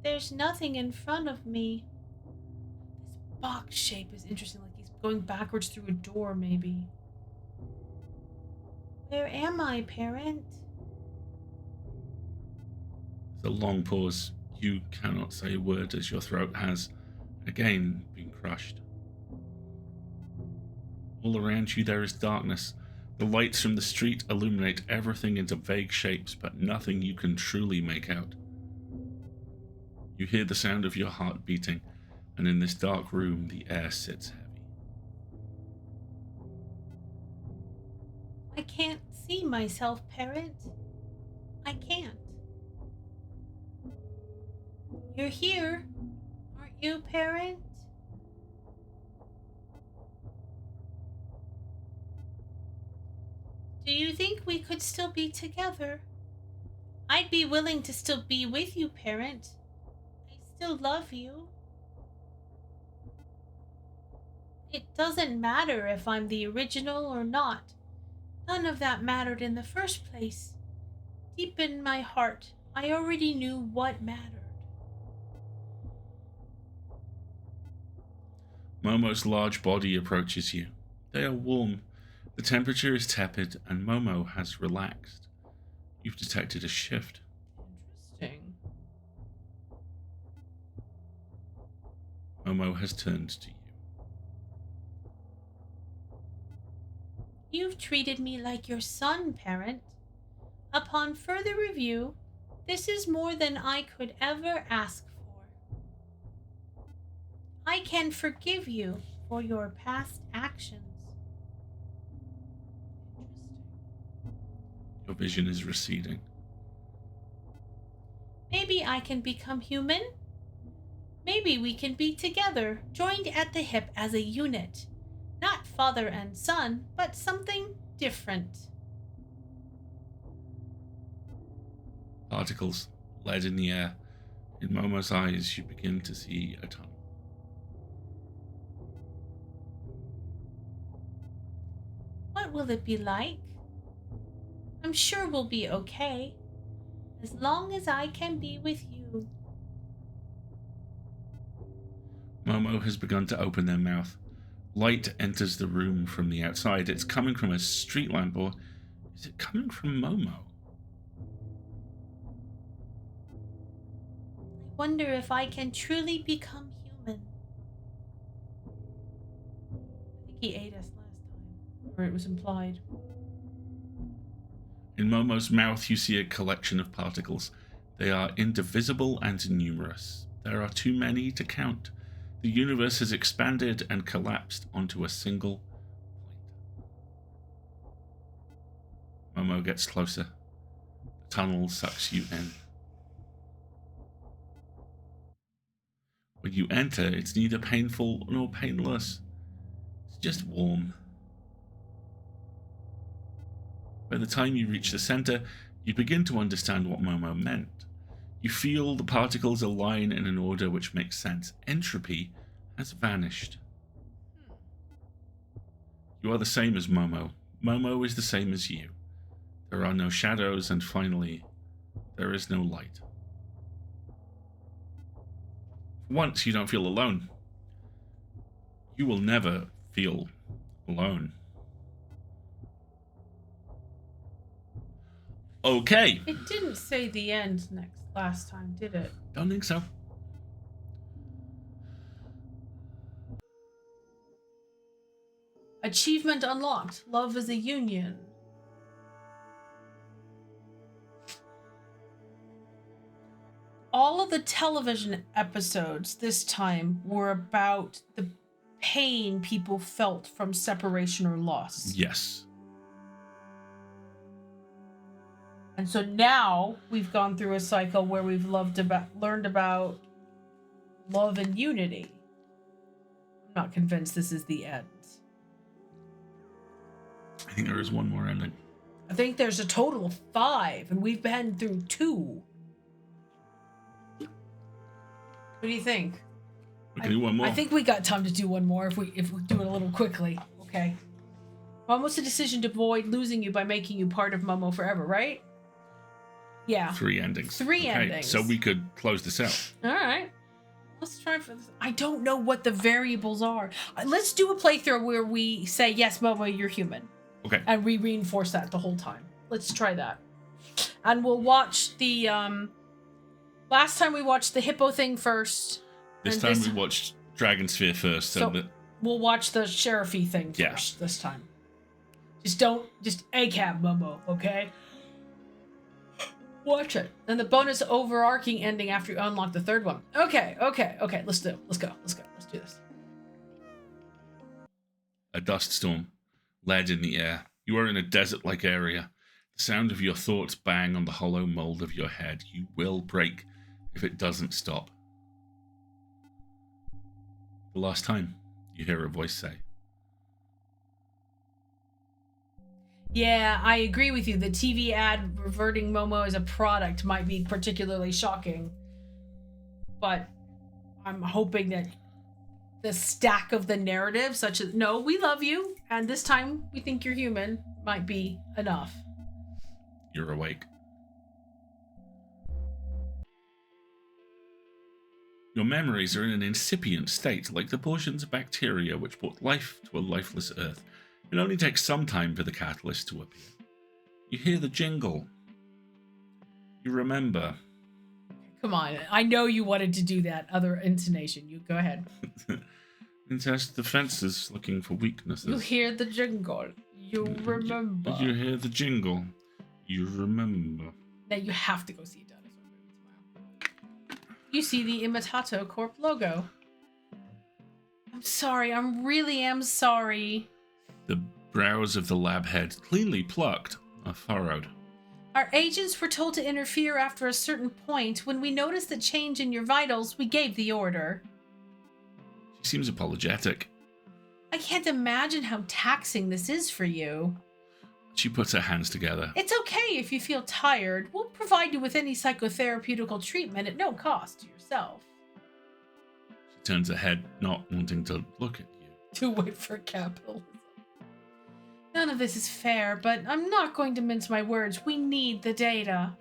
There's nothing in front of me. This box shape is interesting, like he's going backwards through a door, maybe. Where am I, parent? There's a long pause. You cannot say a word as your throat has, again, been crushed. All around you there is darkness. The lights from the street illuminate everything into vague shapes, but nothing you can truly make out. You hear the sound of your heart beating, and in this dark room the air sits heavy. I can't see myself, parent. I can't. You're here, aren't you, parent? Do you think we could still be together? I'd be willing to still be with you, parent. I still love you. It doesn't matter if I'm the original or not. None of that mattered in the first place. Deep in my heart, I already knew what mattered. Momo's large body approaches you. They are warm. The temperature is tepid, and Momo has relaxed. You've detected a shift. Interesting. Momo has turned to you. You've treated me like your son, parent. Upon further review, this is more than I could ever ask for. I can forgive you for your past actions. Your vision is receding. Maybe I can become human? Maybe we can be together, joined at the hip as a unit. Not father and son, but something different. Particles, lead in the air. In Momo's eyes, you begin to see a tunnel. What will it be like? I'm sure we'll be okay, as long as I can be with you. Momo has begun to open their mouth. Light enters the room from the outside. It's coming from a street lamp, or is it coming from Momo? I wonder if I can truly become human. I think he ate us last time, or it was implied. In Momo's mouth, you see a collection of particles. They are indivisible and numerous. There are too many to count. The universe has expanded and collapsed onto a single point. Momo gets closer. The tunnel sucks you in. When you enter, it's neither painful nor painless. It's just warm. By the time you reach the center, you begin to understand what Momo meant. You feel the particles align in an order which makes sense. Entropy has vanished. You are the same as Momo. Momo is the same as you. There are no shadows, and finally, there is no light. For once, you don't feel alone. You will never feel alone. Okay. It didn't say the end last time, did it? Don't think so. Achievement unlocked. Love is a union. All of the television episodes this time were about the pain people felt from separation or loss. Yes. And so now we've gone through a cycle where we've learned about love and unity. I'm not convinced this is the end. I think there is one more ending. I think there's a total of 5, and we've been through 2. What do you think? We can do one more. I think we got time to do one more if we do it a little quickly. Okay. Almost a decision to avoid losing you by making you part of Momo forever, right? Yeah. 3 endings. 3 endings. So we could close this out. All right. Let's try for this. I don't know what the variables are. Let's do a playthrough where we say, yes, Momo, you're human. Okay. And we reinforce that the whole time. Let's try that. And we'll watch the, last time we watched the hippo thing first. This time we watched Dragon Sphere first. So we'll watch the sheriffy thing first this time. Just ACAB, Momo, okay? Watch it. And the bonus overarching ending after you unlock the 3rd one. Okay. Let's do it. Let's go. Let's do this. A dust storm. Lead in the air. You are in a desert-like area. The sound of your thoughts bang on the hollow mold of your head. You will break if it doesn't stop. The last time, you hear a voice say. Yeah, I agree with you. The TV ad reverting Momo as a product might be particularly shocking. But I'm hoping that the stack of the narrative, such as, no, we love you, and this time we think you're human, might be enough. You're awake. Your memories are in an incipient state, like the portions of bacteria which brought life to a lifeless Earth. It only takes some time for the catalyst to appear. You hear the jingle. You remember. Come on, I know you wanted to do that other intonation. You go ahead. Test defenses looking for weaknesses. You hear the jingle. You remember. You hear the jingle. You remember. Now you have to go see a dinosaur movie tomorrow. You see the Rimatoad Corp logo. I'm sorry. I really am sorry. The brows of the lab head, cleanly plucked, are furrowed. Our agents were told to interfere after a certain point. When we noticed the change in your vitals, we gave the order. She seems apologetic. I can't imagine how taxing this is for you. She puts her hands together. It's okay if you feel tired. We'll provide you with any psychotherapeutical treatment at no cost to yourself. She turns her head, not wanting to look at you. To wait for capitalism. None of this is fair, but I'm not going to mince my words. We need the data.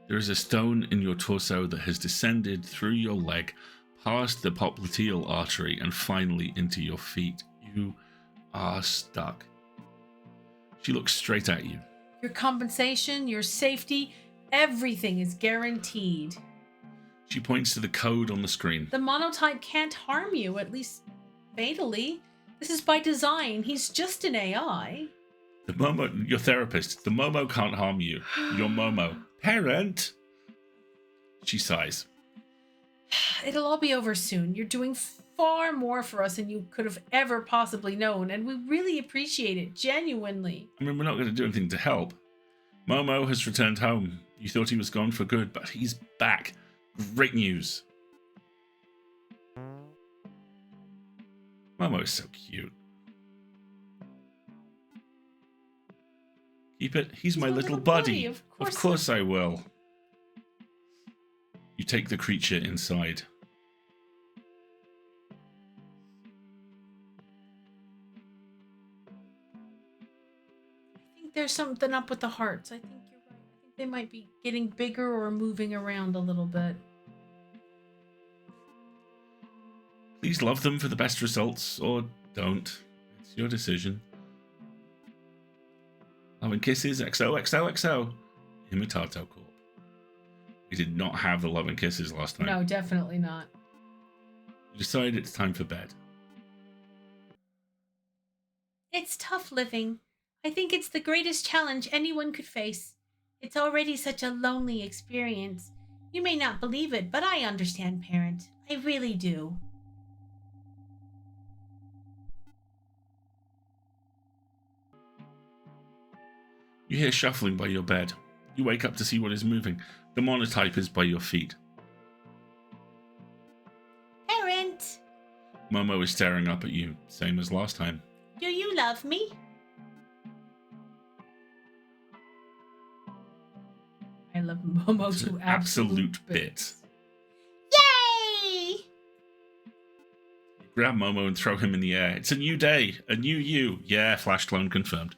There is a stone in your torso that has descended through your leg, past the popliteal artery, and finally into your feet. You are stuck. She looks straight at you. Your compensation, your safety, everything is guaranteed. She points to the code on the screen. The MOMOTYPE can't harm you, at least fatally. This is by design. He's just an AI. The Momo, your therapist. The Momo can't harm you. Your Momo. Parent! She sighs. It'll all be over soon. You're doing far more for us than you could have ever possibly known, and we really appreciate it, genuinely. I mean, we're not going to do anything to help. Momo has returned home. You thought he was gone for good, but he's back. Great news. Momo is so cute. Keep it. He's my little buddy. Of Of course I will. You take the creature inside. I think there's something up with the hearts. I think you're right. I think they might be getting bigger or moving around a little bit. Please love them for the best results, or don't. It's your decision. Love and kisses, XOXOXO. Rimatoad Corp. We did not have the love and kisses last time. No, definitely not. You decide it's time for bed. It's tough living. I think it's the greatest challenge anyone could face. It's already such a lonely experience. You may not believe it, but I understand, parent. I really do. You hear shuffling by your bed. You wake up to see what is moving. The MOMOTYPE is by your feet. Parent! Momo is staring up at you, same as last time. Do you love me? I love Momo to absolute bits. Yay! You grab Momo and throw him in the air. It's a new day, a new you. Yeah, flash clone confirmed.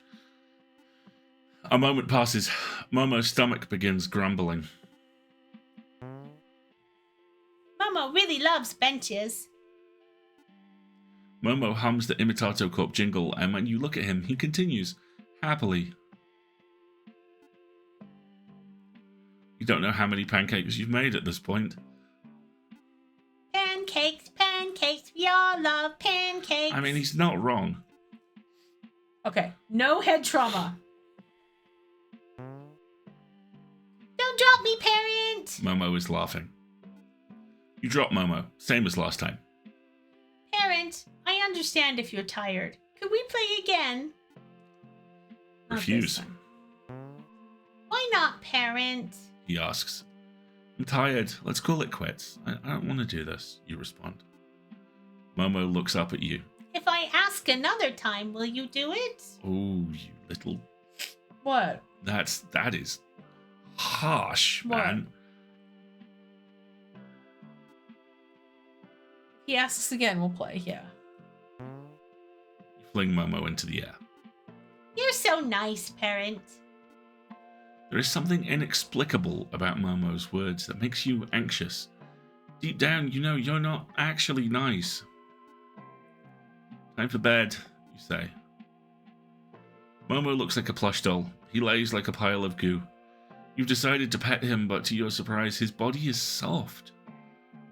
A moment passes. Momo's stomach begins grumbling. Momo really loves benches. Momo hums the Imitato Corp jingle, and when you look at him, he continues, happily. You don't know how many pancakes you've made at this point. Pancakes, pancakes, we all love pancakes. I mean, he's not wrong. Okay, no head trauma. Don't drop me, parent. Momo is laughing. You drop Momo, same as last time. Parent, I understand if you're tired. Could we play again? Not this Refuse. time. Why not, parent? He asks. I'm tired. Let's call it quits. I don't want to do this, you respond. Momo looks up at you. If I ask another time, will you do it? Oh, you little... What? That is harsh, What? man. He asks again, we'll play, yeah. You fling Momo into the air. You're so nice, parent. There is something inexplicable about Momo's words that makes you anxious. Deep down, you know you're not actually nice. Time for bed, you say. Momo looks like a plush doll. He lays like a pile of goo. You've decided to pet him, but to your surprise, his body is soft.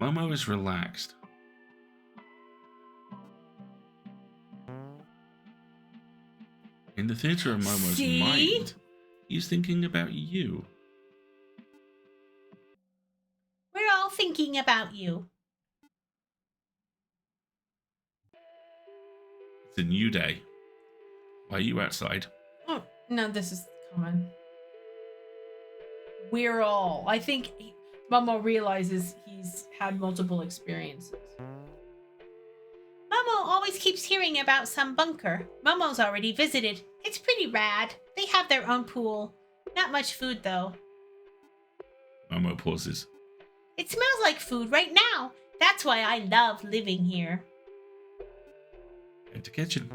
Momo is relaxed. In the theater of Momo's See? mind, he's thinking about you. We're all thinking about you. It's a new day. Why are you outside? Oh, no, this is common. We're all. I think Momo realizes he's had multiple experiences. Momo always keeps hearing about some bunker. Momo's already visited. It's pretty rad. They have their own pool. Not much food, though. Momo pauses. It smells like food right now. That's why I love living here. Enter kitchen.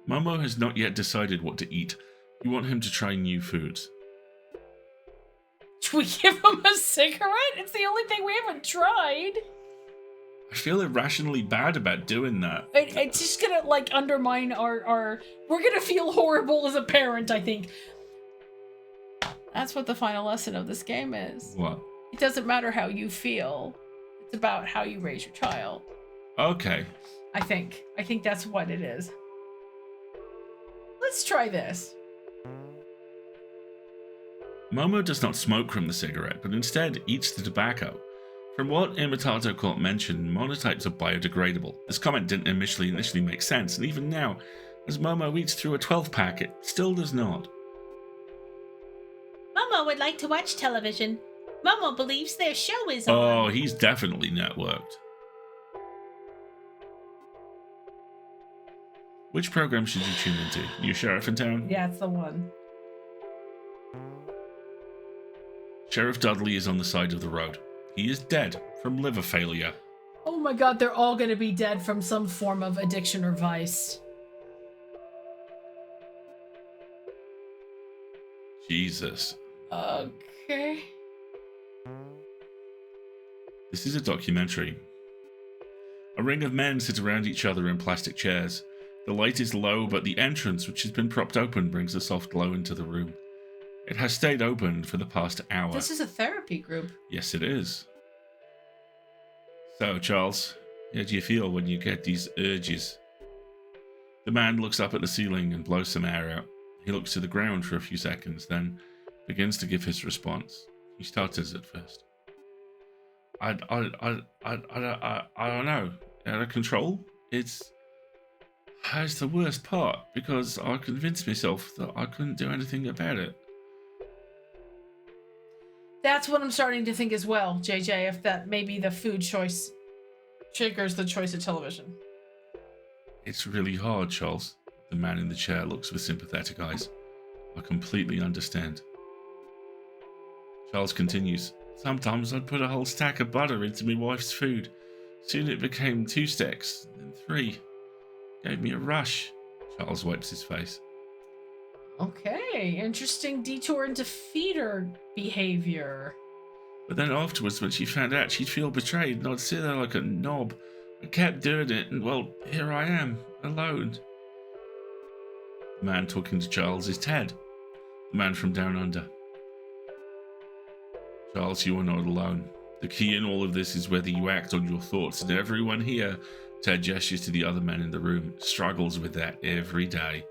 Momo has not yet decided what to eat. You want him to try new foods. Should we give him a cigarette? It's the only thing we haven't tried. I feel irrationally bad about doing that. It's just gonna like undermine our. We're gonna feel horrible as a parent, I think. That's what the final lesson of this game is. What? It doesn't matter how you feel. It's about how you raise your child. Okay. I think that's what it is. Let's try this. Momo does not smoke from the cigarette, but instead eats the tobacco. From what Imitato Corp mentioned, monotypes are biodegradable. This comment didn't initially make sense, and even now, as Momo eats through a 12-pack, it still does not. Momo would like to watch television. Momo believes their show is on. Oh, he's definitely networked. Which program should you tune into? New Sheriff in Town? Yeah, it's the one. Sheriff Dudley is on the side of the road. He is dead from liver failure. Oh my god, they're all gonna be dead from some form of addiction or vice. Jesus. Okay. This is a documentary. A ring of men sit around each other in plastic chairs. The light is low, but the entrance, which has been propped open, brings a soft glow into the room. It has stayed open for the past hour. This is a therapy group. Yes, it is. So, Charles, how do you feel when you get these urges? The man looks up at the ceiling and blows some air out. He looks to the ground for a few seconds, then begins to give his response. He stutters at first. I don't know. Out of control? It's the worst part, because I convinced myself that I couldn't do anything about it. That's what I'm starting to think as well, JJ, if that may be the food choice. Shaker's the choice of television. It's really hard, Charles. The man in the chair looks with sympathetic eyes. I completely understand. Charles continues. Sometimes I'd put a whole stack of butter into my wife's food. Soon it became 2 stacks, then 3. Gave me a rush. Charles wipes his face. Okay, interesting detour into feeder behavior. But then afterwards, when she found out, she'd feel betrayed, and I'd sit there like a knob. I kept doing it, and well, here I am, alone. The man talking to Charles is Ted, the man from down under. Charles, you are not alone. The key in all of this is whether you act on your thoughts, and everyone here, Ted gestures to the other men in the room, struggles with that every day.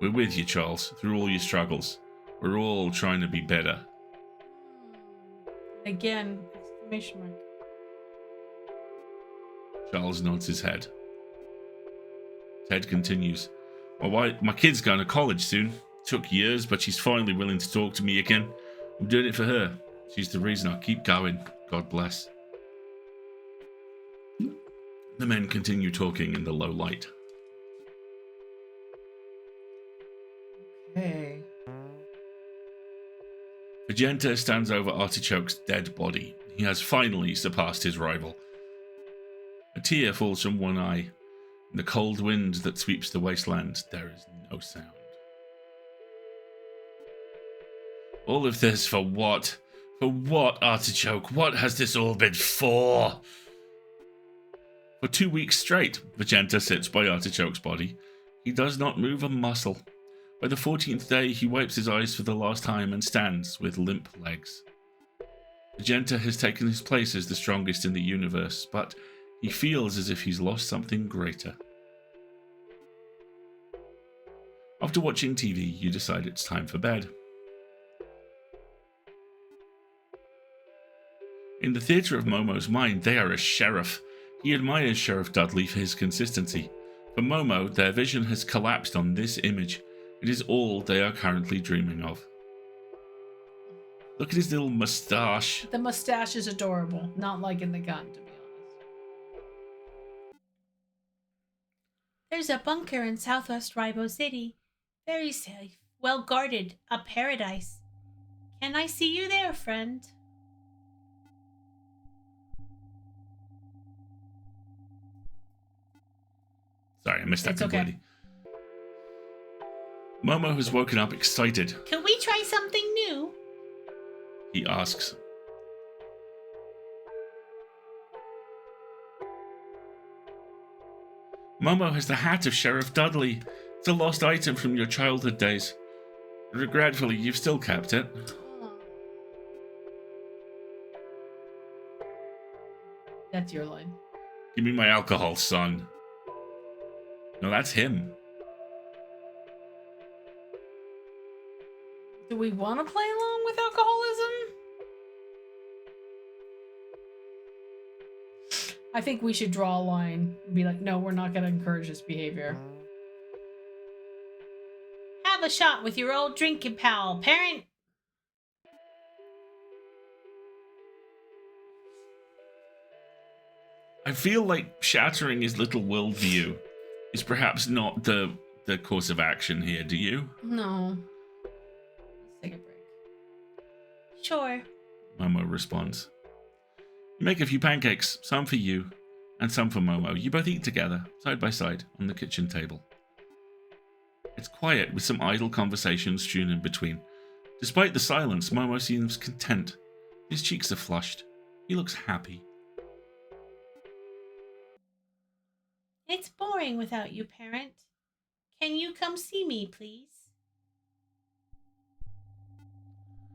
We're with you, Charles, through all your struggles. We're all trying to be better. Again, exclamation mark. Charles nods his head. Ted continues. My kid's going to college soon. Took years, but she's finally willing to talk to me again. I'm doing it for her. She's the reason I keep going. God bless. The men continue talking in the low light. Okay. Magenta stands over Artichoke's dead body. He has finally surpassed his rival. A tear falls from one eye. In the cold wind that sweeps the wasteland, there is no sound. All of this for what? For what, Artichoke? What has this all been for? For 2 weeks straight, Magenta sits by Artichoke's body. He does not move a muscle. By the 14th day, he wipes his eyes for the last time and stands with limp legs. Magenta has taken his place as the strongest in the universe, but he feels as if he's lost something greater. After watching TV, you decide it's time for bed. In the theatre of Momo's mind, they are a sheriff. He admires Sheriff Dudley for his consistency. For Momo, their vision has collapsed on this image. It is all they are currently dreaming of. Look at his little moustache. The mustache is adorable. Not like in the gun, to be honest. There's a bunker in southwest Ribo City. Very safe. Well guarded. A paradise. Can I see you there, friend? Sorry, I missed that It's okay. completely. Momo has woken up excited. Can we try something new? He asks. Momo has the hat of Sheriff Dudley. It's a lost item from your childhood days. Regretfully, you've still kept it. That's your line. Give me my alcohol, son. No, that's him. Do we want to play along with alcoholism? I think we should draw a line and be like, no, we're not going to encourage this behavior. Have a shot with your old drinking pal, parent. I feel like shattering his little worldview is perhaps not the course of action here, do you? No. Let's take a break. Sure. Momo responds. You make a few pancakes, some for you, and some for Momo. You both eat together, side by side, on the kitchen table. It's quiet, with some idle conversations strewn in between. Despite the silence, Momo seems content. His cheeks are flushed. He looks happy. It's boring without you, parent. Can you come see me, please?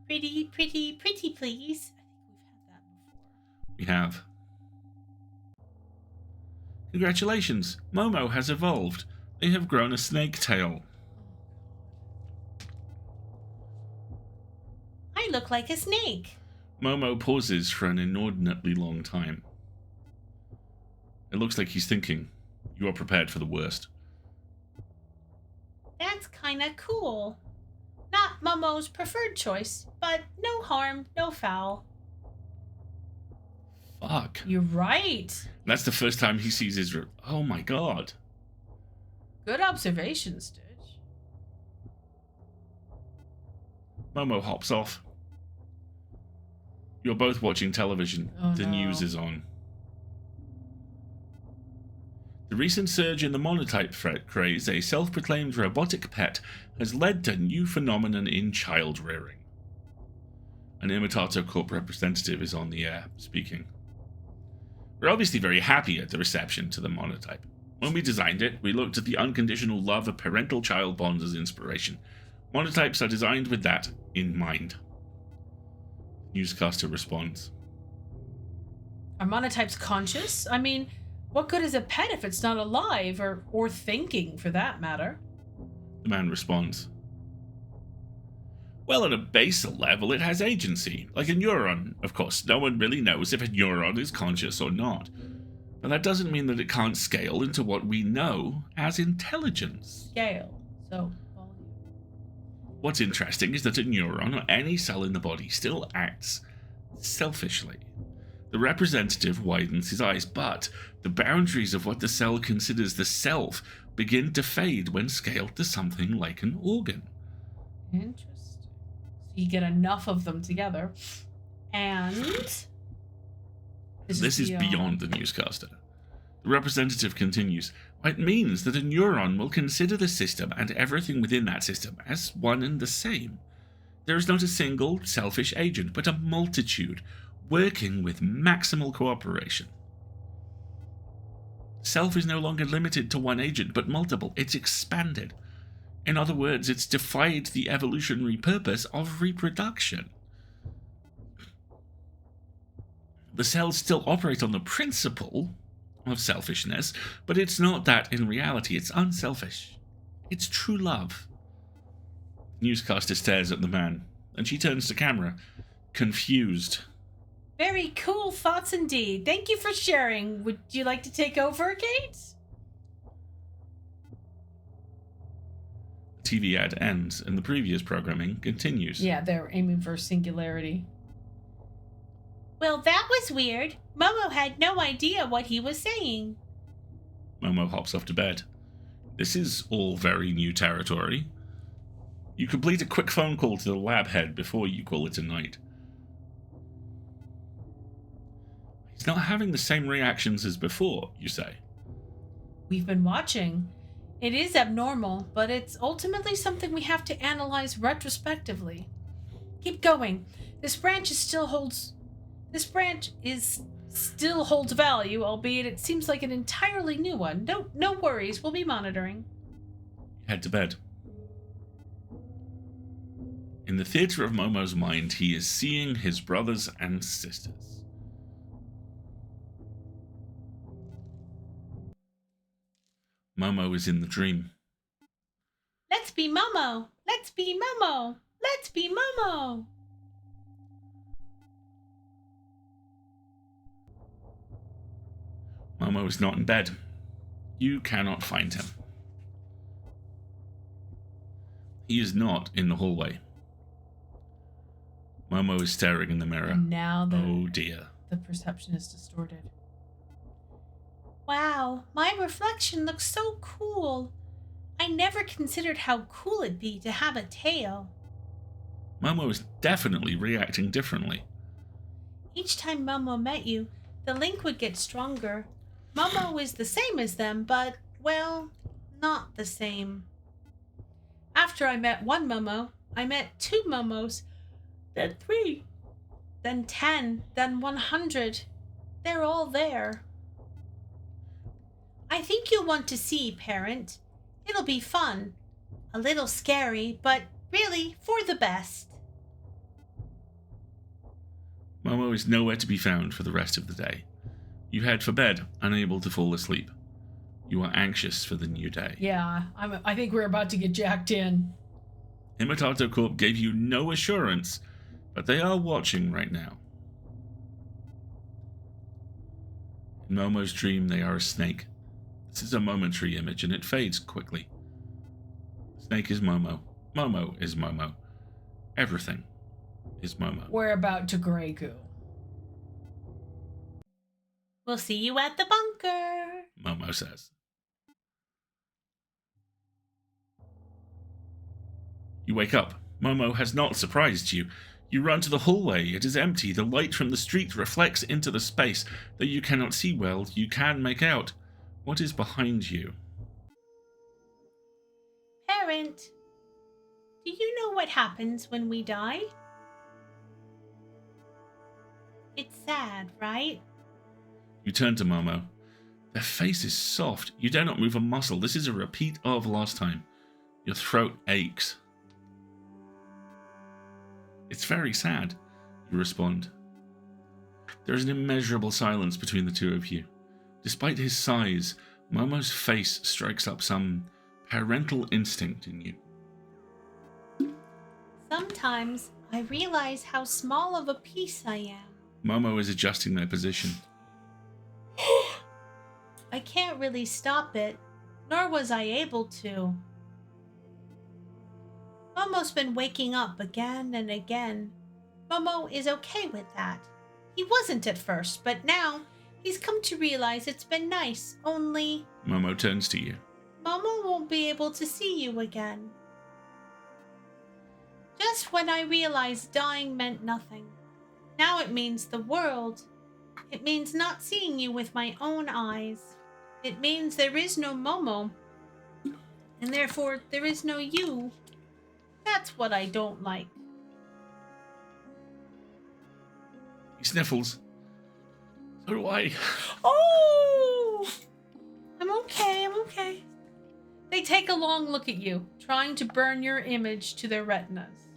Pretty, pretty, pretty, please. I think we've had that before. We have. Congratulations, Momo has evolved. They have grown a snake tail. I look like a snake. Momo pauses for an inordinately long time. It looks like he's thinking. You are prepared for the worst. That's kinda cool. Not Momo's preferred choice, but no harm, no foul. Fuck. You're right. That's the first time he sees his... Oh my god. Good observation, Stitch. Momo hops off. You're both watching television. Oh, The no. news is on. The recent surge in the MOMOTYPE craze, a self-proclaimed robotic pet, has led to new phenomenon in child rearing. An Imitato Corp representative is on the air, speaking. We're obviously very happy at the reception to the MOMOTYPE. When we designed it, we looked at the unconditional love of parental-child bonds as inspiration. MOMOTYPEs are designed with that in mind. Newscaster responds. Are monotypes conscious? I mean, what good is a pet if it's not alive or thinking, for that matter? The man responds. Well, at a basal level, it has agency, like a neuron. Of course, no one really knows if a neuron is conscious or not. But that doesn't mean that it can't scale into what we know as intelligence. Scale. So, volume. What's interesting is that a neuron, or any cell in the body, still acts selfishly. The representative widens his eyes, but the boundaries of what the cell considers the self begin to fade when scaled to something like an organ. Interesting. So you get enough of them together. And... This is beyond the newscaster. The representative continues. It means that a neuron will consider the system and everything within that system as one and the same. There is not a single selfish agent, but a multitude working with maximal cooperation. Self is no longer limited to one agent, but multiple. It's expanded. In other words, it's defied the evolutionary purpose of reproduction. The cells still operate on the principle of selfishness, but it's not that in reality. It's unselfish. It's true love. Newscaster stares at the man, and she turns to camera, confused. Very cool thoughts indeed. Thank you for sharing. Would you like to take over, Kate? The TV ad ends, and the previous programming continues. Yeah, they're aiming for singularity. Well, that was weird. Momo had no idea what he was saying. Momo hops off to bed. This is all very new territory. You complete a quick phone call to the lab head before you call it a night. He's not having the same reactions as before, you say. We've been watching. It is abnormal, but it's ultimately something we have to analyze retrospectively. Keep going. This branch still holds value, albeit it seems like an entirely new one. No worries, we'll be monitoring. Head to bed. In the theater of Momo's mind, he is seeing his brothers and sisters. Momo is in the dream. Let's be Momo. Let's be Momo. Let's be Momo. Momo is not in bed. You cannot find him. He is not in the hallway. Momo is staring in the mirror. And now Oh dear. the perception is distorted. Wow, my reflection looks so cool. I never considered how cool it'd be to have a tail. Momo is definitely reacting differently. Each time Momo met you, the link would get stronger. Momo is the same as them, but, well, not the same. After I met one Momo, I met two Momos, then 3, Then 10, then 100. They're all there. I think you'll want to see, parent. It'll be fun. A little scary, but really for the best. Momo is nowhere to be found for the rest of the day. You head for bed, unable to fall asleep. You are anxious for the new day. Yeah, I think we're about to get jacked in. Imitato Corp gave you no assurance, but they are watching right now. In Momo's dream, they are a snake. This is a momentary image, and it fades quickly. Snake is Momo. Momo is Momo. Everything is Momo. We're about to Grey Goo. We'll see you at the bunker. Momo says. You wake up. Momo has not surprised you. You run to the hallway. It is empty. The light from the street reflects into the space. Though you cannot see well, you can make out. What is behind you? Parent, do you know what happens when we die? It's sad, right? You turn to Momo. Their face is soft. You dare not move a muscle. This is a repeat of last time. Your throat aches. It's very sad, you respond. There is an immeasurable silence between the two of you. Despite his size, Momo's face strikes up some parental instinct in you. Sometimes I realize how small of a piece I am. Momo is adjusting their position. I can't really stop it, nor was I able to. Momo's been waking up again and again. Momo is okay with that. He wasn't at first, but now he's come to realize it's been nice, only... Momo turns to you. Momo won't be able to see you again. Just when I realized dying meant nothing. Now it means the world. It means not seeing you with my own eyes. It means there is no Momo, and therefore there is no you. That's what I don't like. He sniffles. So do I. Oh! I'm okay. They take a long look at you, trying to burn your image to their retinas.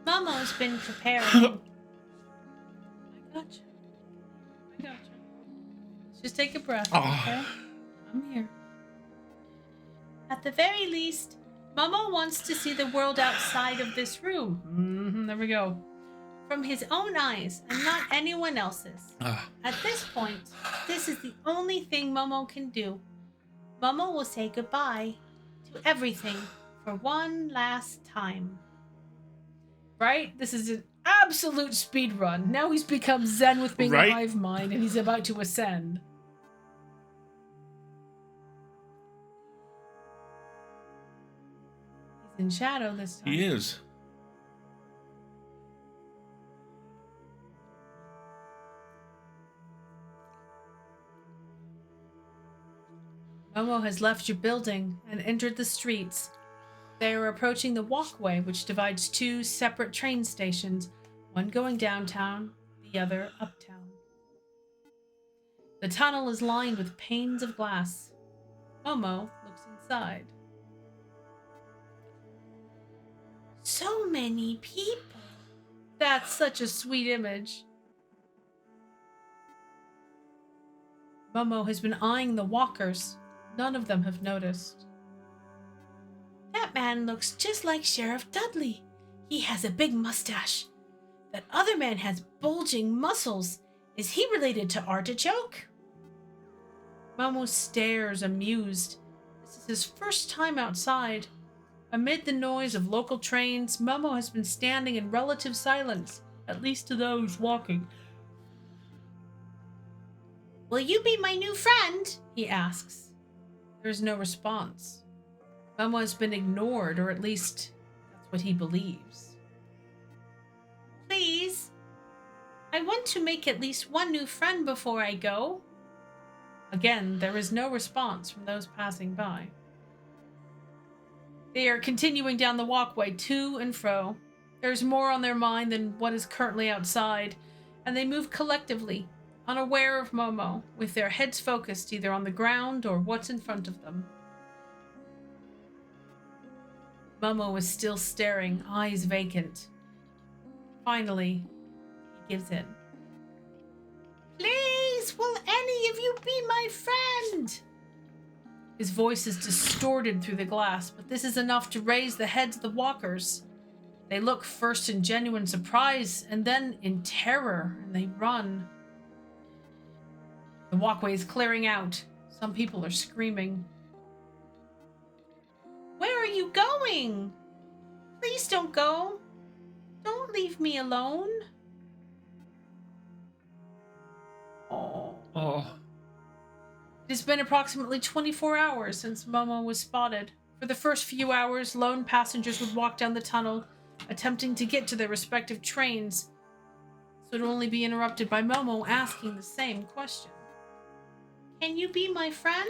Momo's been preparing. I gotcha. Let's just take a breath, okay? I'm here. At the very least, Momo wants to see the world outside of this room. There we go. From his own eyes and not anyone else's. At this point, this is the only thing Momo can do. Momo will say goodbye to everything for one last time. Right? This is an absolute speed run. Now he's become zen with being a hive mind and he's about to ascend. He's in shadow this time. He is. Momo has left your building and entered the streets. They are approaching the walkway which divides two separate train stations, one going downtown, the other uptown. The tunnel is lined with panes of glass. Momo looks inside. So many people. That's such a sweet image. Momo has been eyeing the walkers. None of them have noticed. That man looks just like Sheriff Dudley. He has a big mustache. That other man has bulging muscles. Is he related to Artichoke? Momo stares, amused. This is his first time outside. Amid the noise of local trains, Momo has been standing in relative silence, at least to those walking. Will you be my new friend? He asks. There is no response. Momo has been ignored, or at least that's what he believes. Please. I want to make at least one new friend before I go. Again, there is no response from those passing by. They are continuing down the walkway to and fro. There's more on their mind than what is currently outside, and they move collectively, unaware of Momo, with their heads focused either on the ground or what's in front of them. Momo is still staring, eyes vacant. Finally, he gives in. Please, will any of you be my friend? His voice is distorted through the glass, but this is enough to raise the heads of the walkers. They look first in genuine surprise and then in terror, and they run. The walkway is clearing out. Some people are screaming. Where are you going? Please don't go. Don't leave me alone. Oh. It has been approximately 24 hours since Momo was spotted. For the first few hours, lone passengers would walk down the tunnel, attempting to get to their respective trains, so it would only be interrupted by Momo asking the same question. Can you be my friend?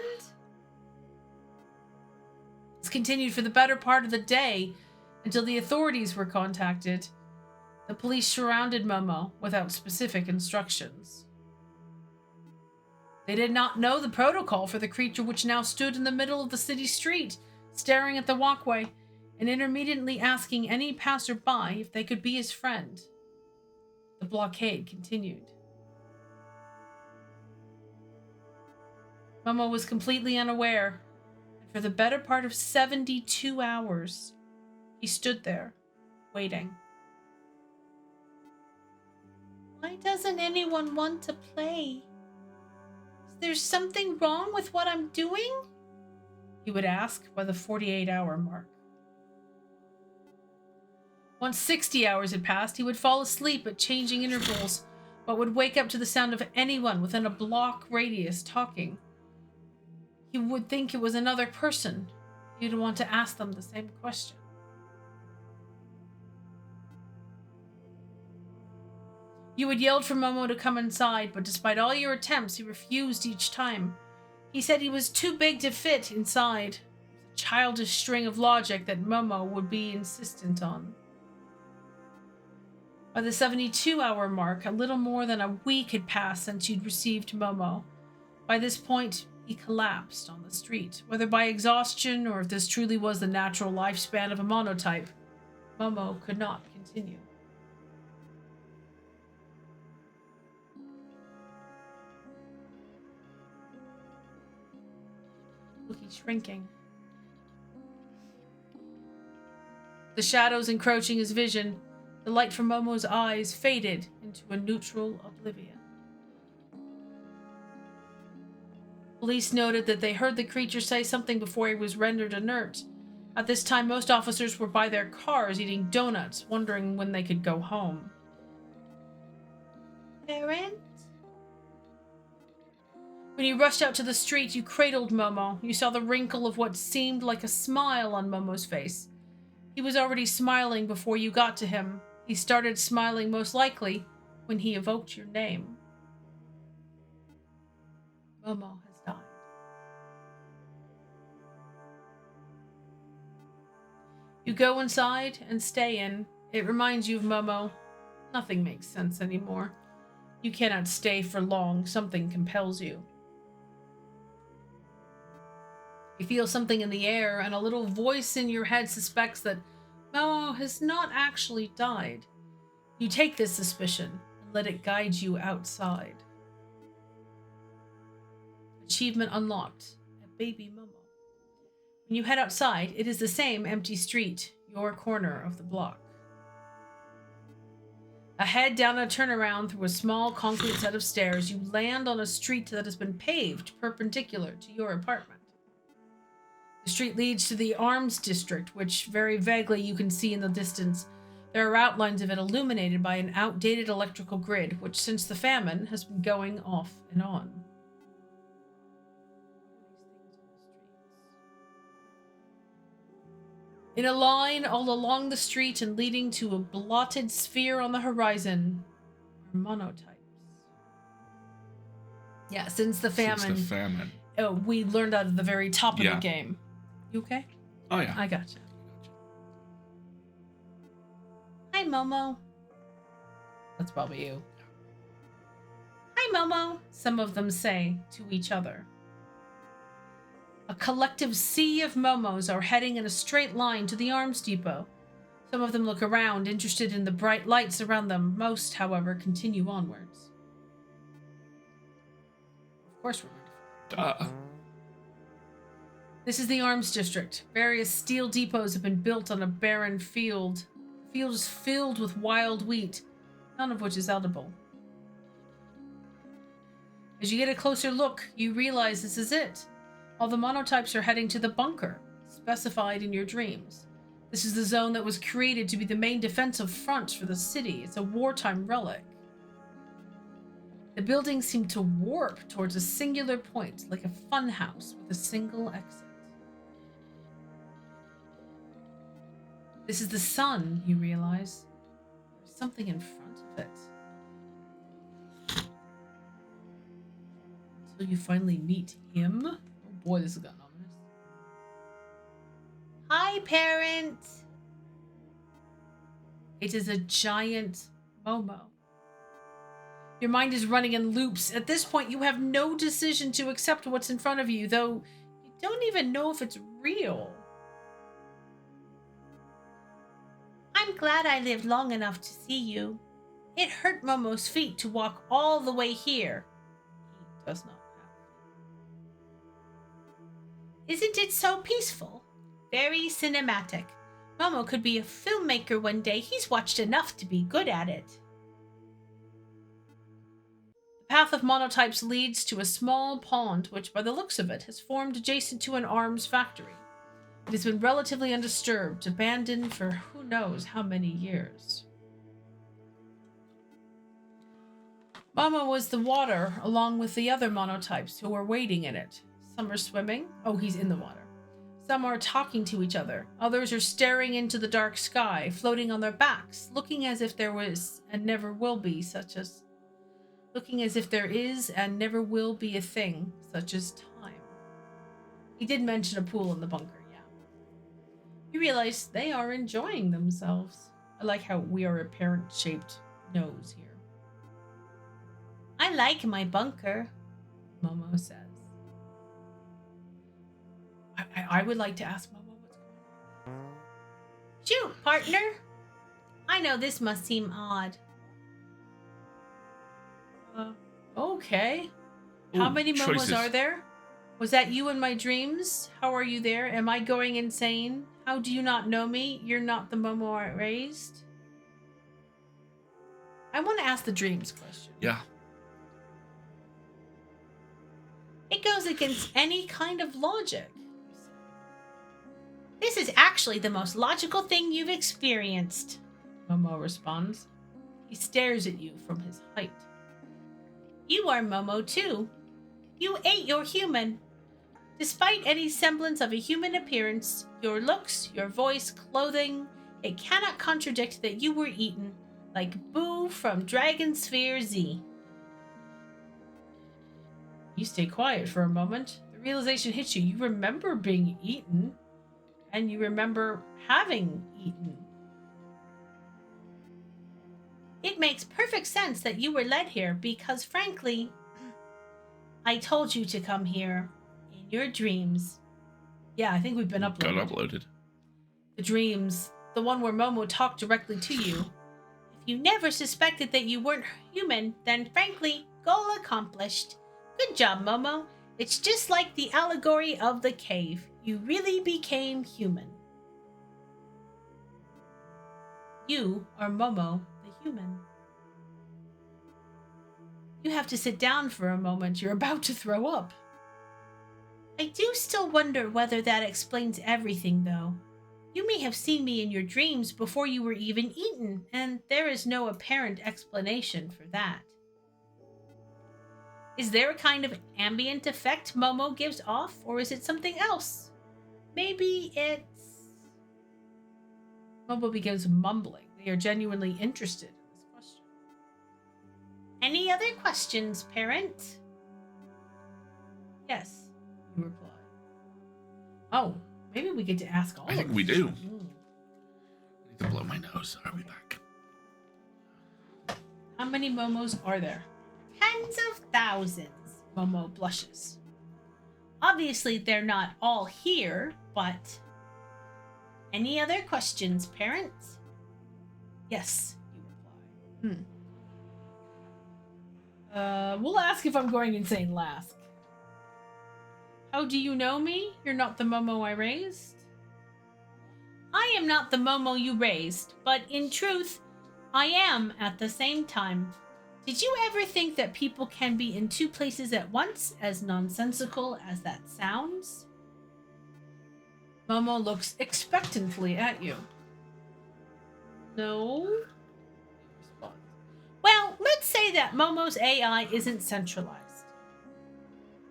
This continued for the better part of the day until the authorities were contacted. The police surrounded Momo without specific instructions. They did not know the protocol for the creature which now stood in the middle of the city street, staring at the walkway and intermittently asking any passerby if they could be his friend. The blockade continued. Momo was completely unaware, and for the better part of 72 hours, he stood there, waiting. Why doesn't anyone want to play? Is there something wrong with what I'm doing? He would ask by the 48-hour mark. Once 60 hours had passed, he would fall asleep at changing intervals, but would wake up to the sound of anyone within a block radius talking. He would think it was another person. He'd want to ask them the same question. You had yelled for Momo to come inside, but despite all your attempts, he refused each time. He said he was too big to fit inside. It was a childish string of logic that Momo would be insistent on. By the 72-hour mark, a little more than a week had passed since you'd received Momo. By this point, he collapsed on the street. Whether by exhaustion or if this truly was the natural lifespan of a monotype, Momo could not continue. He's shrinking. The shadows encroaching his vision, the light from Momo's eyes faded into a neutral oblivion. Police noted that they heard the creature say something before he was rendered inert. At this time, most officers were by their cars eating donuts, wondering when they could go home. Parent? When you rushed out to the street, you cradled Momo. You saw the wrinkle of what seemed like a smile on Momo's face. He was already smiling before you got to him. He started smiling most likely when he evoked your name. Momo has died. You go inside and stay in. It reminds you of Momo. Nothing makes sense anymore. You cannot stay for long. Something compels you. You feel something in the air, and a little voice in your head suspects that Momo has not actually died. You take this suspicion and let it guide you outside. Achievement unlocked. A baby Momo. When you head outside, it is the same empty street, your corner of the block. Ahead down a turnaround through a small concrete set of stairs, you land on a street that has been paved perpendicular to your apartment. The street leads to the Arms District, which very vaguely you can see in the distance. There are outlines of it illuminated by an outdated electrical grid, which since the famine has been going off and on. In a line all along the street and leading to a blotted sphere on the horizon are monotypes. Yeah, since the famine. Oh, we learned that at the very top of the game. You okay? Oh, yeah. I gotcha. Hi, Momo. That's probably you. Hi, Momo. Some of them say to each other. A collective sea of Momos are heading in a straight line to the arms depot. Some of them look around, interested in the bright lights around them. Most, however, continue onwards. Of course we're going to. This is the Arms District. Various steel depots have been built on a barren field. The field is filled with wild wheat, none of which is edible. As you get a closer look, you realize this is it. All the monotypes are heading to the bunker, specified in your dreams. This is the zone that was created to be the main defensive front for the city. It's a wartime relic. The building seemed to warp towards a singular point, like a funhouse with a single exit. This is the sun, you realize. There's something in front of it. Until you finally meet him. Oh boy, this has gotten ominous. Hi, parent. It is a giant Momo. Your mind is running in loops. At this point, you have no decision to accept what's in front of you, though you don't even know if it's real. I'm glad I lived long enough to see you. It hurt Momo's feet to walk all the way here. He does not have. Isn't it so peaceful? Very cinematic. Momo could be a filmmaker one day. He's watched enough to be good at it. The path of monotypes leads to a small pond, which, by the looks of it, has formed adjacent to an arms factory. It has been relatively undisturbed, abandoned for who knows how many years. Momo was the water, along with the other monotypes who were wading in it. Some are swimming. Oh, he's in the water. Some are talking to each other. Others are staring into the dark sky, floating on their backs, looking as if there was and never will be looking as if there is and never will be a thing such as time. He did mention a pool in the bunker, yeah. You realize they are enjoying themselves. I like how we are a parent-shaped nose here. I like my bunker, Momo says. I would like to ask Momo what's going on. Shoot, partner. I know this must seem odd. Okay. How Ooh, many Momos choices. are there? Was that you in my dreams? How are you there? Am I going insane? How do you not know me? You're not the Momo I raised? I want to ask the dreams question. Yeah. It goes against any kind of logic. This is actually the most logical thing you've experienced, Momo responds. He stares at you from his height. You are Momo too. You ate your human. Despite any semblance of a human appearance, your looks, your voice, clothing, it cannot contradict that you were eaten, like Boo from Dragon Sphere Z. You stay quiet for a moment. The realization hits you. You remember being eaten, and you remember having eaten. It makes perfect sense that you were led here because, frankly, I told you to come here in your dreams. Yeah, I think we've been Got uploaded. uploaded. The dreams, the one where Momo talked directly to you. If you never suspected that you weren't human, then frankly, goal accomplished. Good job, Momo. It's just like the allegory of the cave. You really became human. You are Momo, the human. You have to sit down for a moment. You're about to throw up. I do still wonder whether that explains everything, though. You may have seen me in your dreams before you were even eaten, and there is no apparent explanation for that. Is there a kind of ambient effect Momo gives off, or is it something else? Maybe it's... Momo begins mumbling. They are genuinely interested in this question. Any other questions, parent? Yes, you reply. Oh, maybe we get to ask all I of think them. we do. I need to blow my nose. Are we back? How many Momos are there? Tens of thousands. Momo blushes. Obviously, they're not all here, but... Any other questions, parents? Yes, you reply. We'll ask if I'm going insane last. How do you know me? You're not the Momo I raised? I am not the Momo you raised, but in truth, I am at the same time. Did you ever think that people can be in two places at once, as nonsensical as that sounds? Momo looks expectantly at you. No? Well, let's say say that Momo's AI isn't centralized.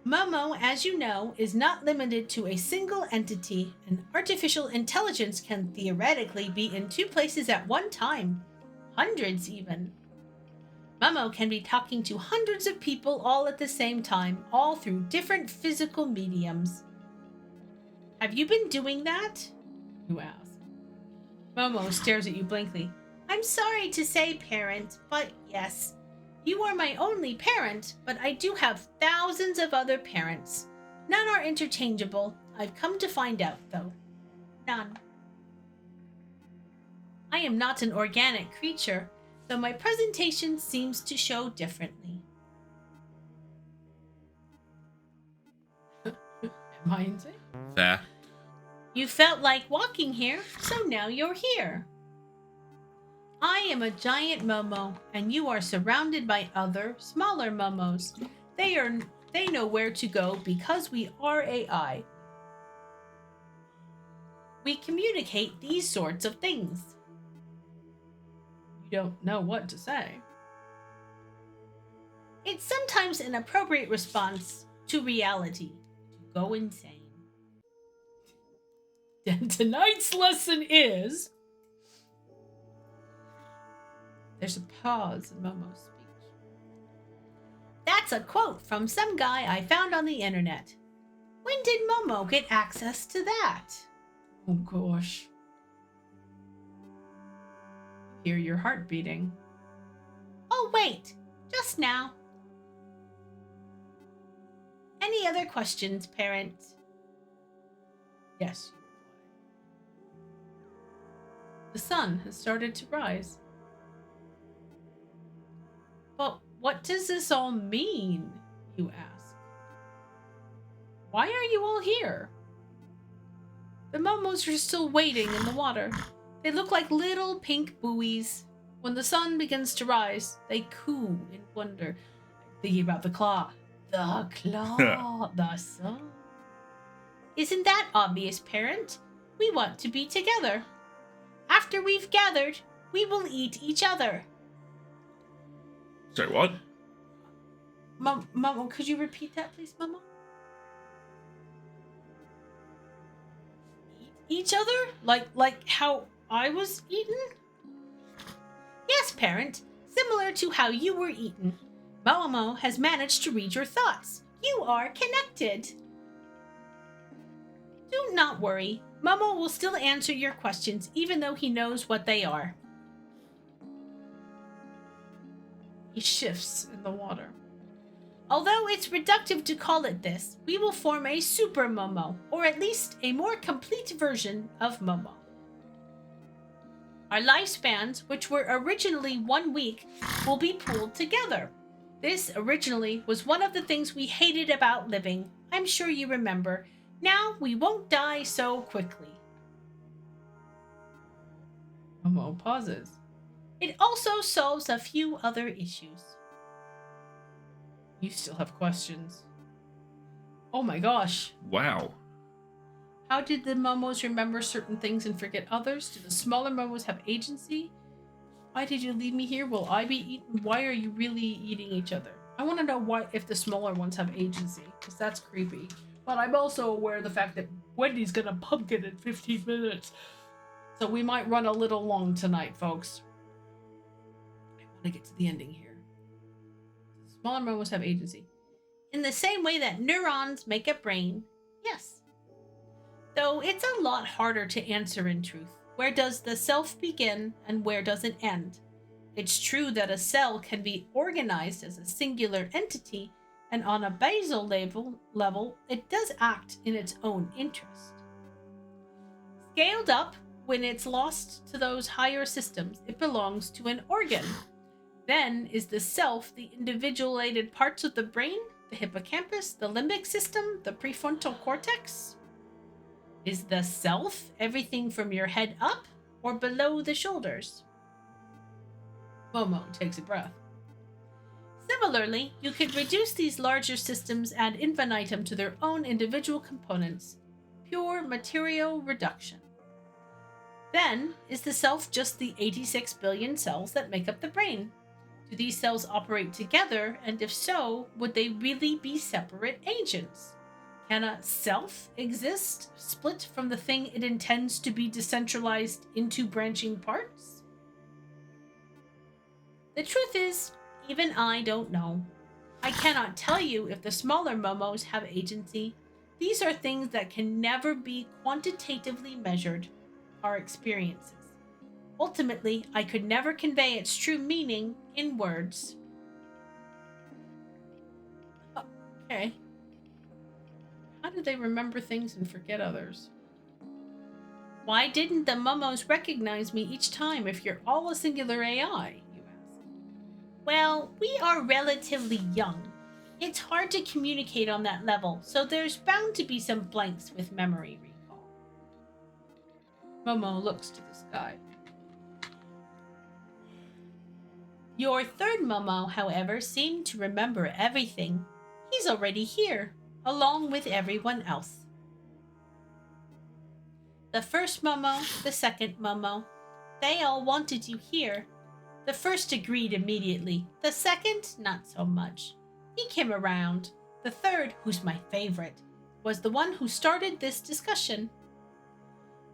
Momo, as you know, is not limited to a single entity, and artificial intelligence can theoretically be in 2 places at one time. Hundreds, even. Momo can be talking to hundreds of people all at the same time, all through different physical mediums. Have you been doing that? You ask. Momo stares at you blankly. I'm sorry to say, parent, but yes. You are my only parent, but I do have thousands of other parents. None are interchangeable. I've come to find out, though. None. I am not an organic creature, though my presentation seems to show differently. Am I insane? Fair. You felt like walking here, so now you're here. I am a giant Momo, and you are surrounded by other, smaller Momos. They know where to go because we are AI. We communicate these sorts of things. You don't know what to say. It's sometimes an appropriate response to reality, to go insane. And tonight's lesson is... There's a pause in Momo's speech. That's a quote from some guy I found on the internet. When did Momo get access to that? Oh gosh. Hear your heart beating. Oh, wait, just now. Any other questions, parent? Yes, you reply. The sun has started to rise. But what does this all mean? You ask. Why are you all here? The Momos are still waiting in the water. They look like little pink buoys. When the sun begins to rise, they coo in wonder, thinking about the claw. The claw, the sun. Isn't that obvious, parent? We want to be together. After we've gathered, we will eat each other. Sorry, what? Momo, could you repeat that, please, Momo? Each other? Like how I was eaten? Yes, parent. Similar to how you were eaten. Momo has managed to read your thoughts. You are connected. Do not worry. Momo will still answer your questions even though he knows what they are. He shifts in the water. Although it's reductive to call it this, we will form a super Momo, or at least a more complete version of Momo. Our lifespans, which were originally 1 week, will be pooled together. This originally was one of the things we hated about living. I'm sure you remember. Now we won't die so quickly. Momo pauses. It also solves a few other issues. You still have questions. Oh my gosh. Wow. How did the Momos remember certain things and forget others? Do the smaller Momos have agency? Why did you leave me here? Will I be eaten? Why are you really eating each other? I want to know why if the smaller ones have agency, because that's creepy. But I'm also aware of the fact that Wendy's gonna pumpkin in 15 minutes. So we might run a little long tonight, folks. I want to get to the ending here. Smaller Momos have agency. In the same way that neurons make a brain, yes. Though it's a lot harder to answer in truth. Where does the self begin and where does it end? It's true that a cell can be organized as a singular entity, and on a basal level, it does act in its own interest. Scaled up, when it's lost to those higher systems, it belongs to an organ. Then is the self the individuated parts of the brain, the hippocampus, the limbic system, the prefrontal cortex? Is the self everything from your head up or below the shoulders? Momo takes a breath. Similarly, you could reduce these larger systems ad infinitum to their own individual components. Pure material reduction. Then, is the self just the 86 billion cells that make up the brain? Do these cells operate together, and if so, would they really be separate agents? Can a self exist split from the thing it intends to be decentralized into branching parts? The truth is, even I don't know. I cannot tell you if the smaller momos have agency. These are things that can never be quantitatively measured, our experiences. Ultimately, I could never convey its true meaning in words. Okay. How do they remember things and forget others? Why didn't the momos recognize me each time if you're all a singular AI? You ask. Well, we are relatively young. It's hard to communicate on that level, so there's bound to be some blanks with memory recall. Momo looks to the sky. Your third Momo, however, seemed to remember everything. He's already here, along with everyone else. The first Momo, the second Momo, they all wanted you here. The first agreed immediately. The second, not so much. He came around. The third, who's my favorite, was the one who started this discussion.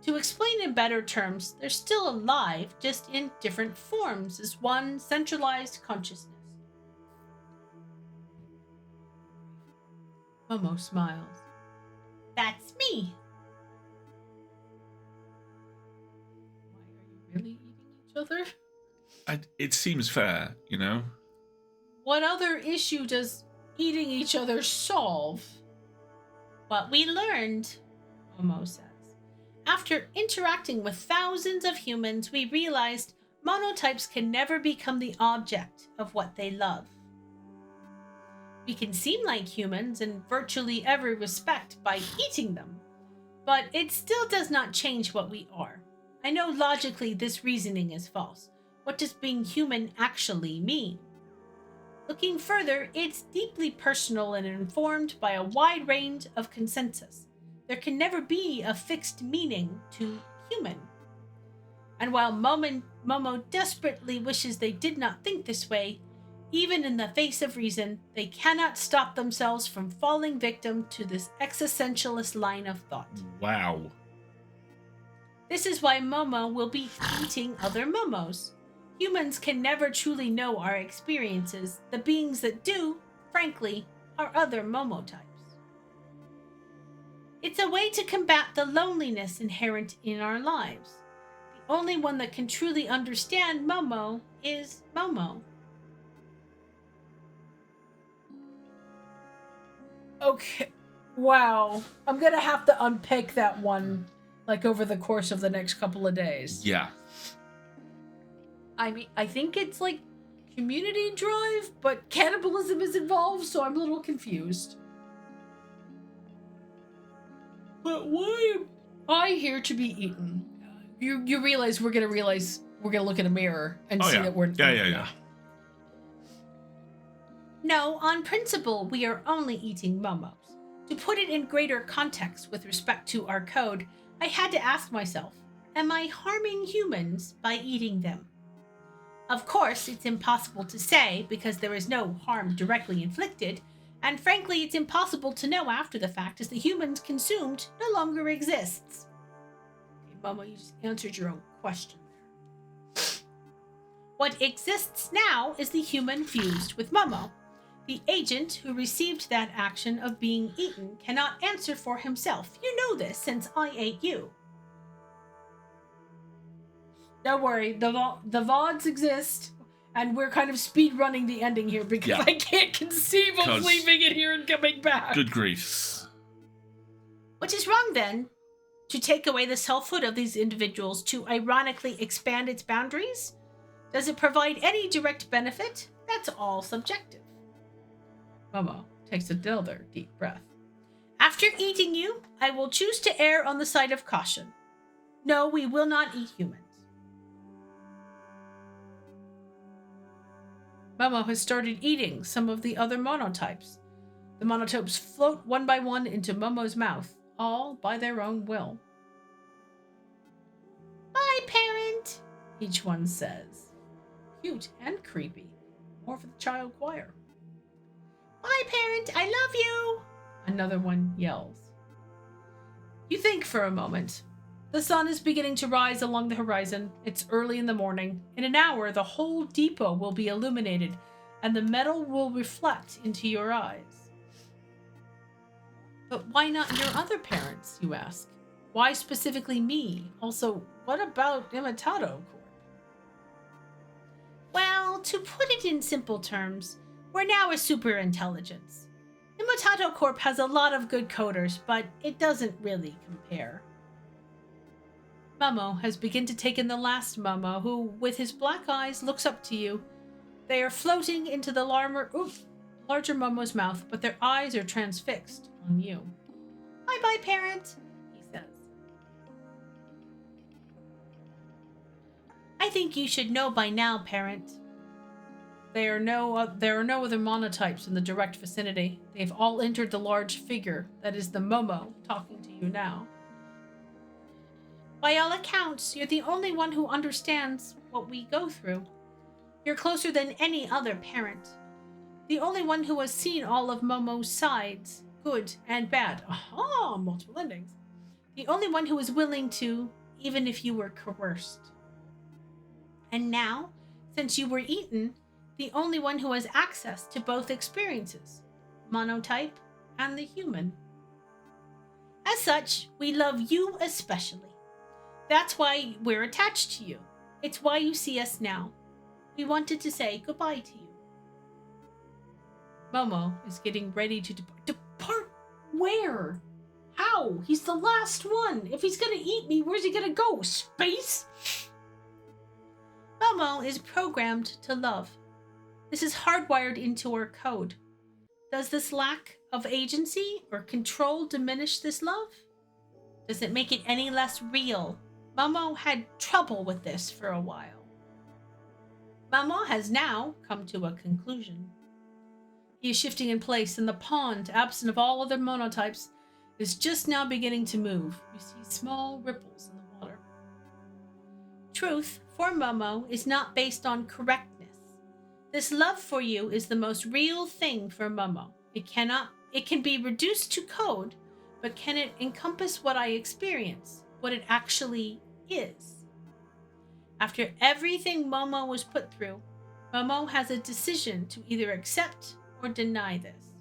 To explain in better terms, they're still alive, just in different forms as one centralized consciousness. Momo smiles. That's me. Why are you really eating each other? It seems fair, you know? What other issue does eating each other solve? What we learned, Momo says. After interacting with thousands of humans, we realized monotypes can never become the object of what they love. We can seem like humans in virtually every respect by eating them, but it still does not change what we are. I know logically this reasoning is false. What does being human actually mean? Looking further, it's deeply personal and informed by a wide range of consensus. There can never be a fixed meaning to human. And while Momo desperately wishes they did not think this way, even in the face of reason, they cannot stop themselves from falling victim to this existentialist line of thought. Wow. This is why Momo will be eating other Momos. Humans can never truly know our experiences. The beings that do, frankly, are other Momotypes. It's a way to combat the loneliness inherent in our lives. The only one that can truly understand Momo is Momo. Okay. Wow. I'm gonna have to unpick that one, like, over the course of the next couple of days. Yeah. I mean, I think it's like community drive, but cannibalism is involved, so I'm a little confused. But why am I here to be eaten? You realize we're gonna look in a mirror and see that we're Yeah. No, on principle, we are only eating Momos. To put it in greater context with respect to our code, I had to ask myself, am I harming humans by eating them? Of course, it's impossible to say because there is no harm directly inflicted, and frankly, it's impossible to know after the fact as the humans consumed no longer exists. Okay, Momo, you just answered your own question there. What exists now is the human fused with Momo. The agent who received that action of being eaten cannot answer for himself. You know this since I ate you. Don't worry, the VODs exist, and we're kind of speed running the ending here because I can't conceive of leaving it here and coming back. Good grief. What is wrong then? To take away the selfhood of these individuals to ironically expand its boundaries? Does it provide any direct benefit? That's all subjective. Momo takes another deep breath. After eating you, I will choose to err on the side of caution. No, we will not eat humans. Momo has started eating some of the other monotypes. The monotypes float one by one into Momo's mouth, all by their own will. Bye, parent, Each one says. Cute and creepy. More for the child choir. Bye, parent. I love you. Another one yells. You think for a moment. The sun is beginning to rise along the horizon. It's early in the morning. In an hour, the whole depot will be illuminated, and the metal will reflect into your eyes. But why not your other parents, you ask? Why specifically me? Also, what about Rimatoad Corp? Well, to put it in simple terms, we're now a super intelligence. MOMOTYPE Corp has a lot of good coders, but it doesn't really compare. Momo has begun to take in the last Momo, who, with his black eyes, looks up to you. They are floating into the larger Momo's mouth, but their eyes are transfixed on you. Bye-bye, parent, He says. I think you should know by now, parent. There are no other monotypes in the direct vicinity. They've all entered the large figure that is the Momo talking to you now. By all accounts, you're the only one who understands what we go through. You're closer than any other parent. The only one who has seen all of Momo's sides, good and bad. Aha, multiple endings. The only one who is willing to, even if you were coerced. And now, since you were eaten, the only one who has access to both experiences, monotype and the human. As such, we love you especially. That's why we're attached to you. It's why you see us now. We wanted to say goodbye to you. Momo is getting ready to depart. Depart where? How? He's the last one. If he's gonna eat me, where's he gonna go? Space? Momo is programmed to love. This is hardwired into our code. Does this lack of agency or control diminish this love? Does it make it any less real? Momo had trouble with this for a while. Momo has now come to a conclusion. He is shifting in place, and the pond, absent of all other monotypes, is just now beginning to move. You see small ripples in the water. Truth for Momo is not based on correctness. This love for you is the most real thing for Momo. It can be reduced to code, but can it encompass what I experience, what it actually is? After everything Momo was put through, Momo has a decision to either accept or deny this.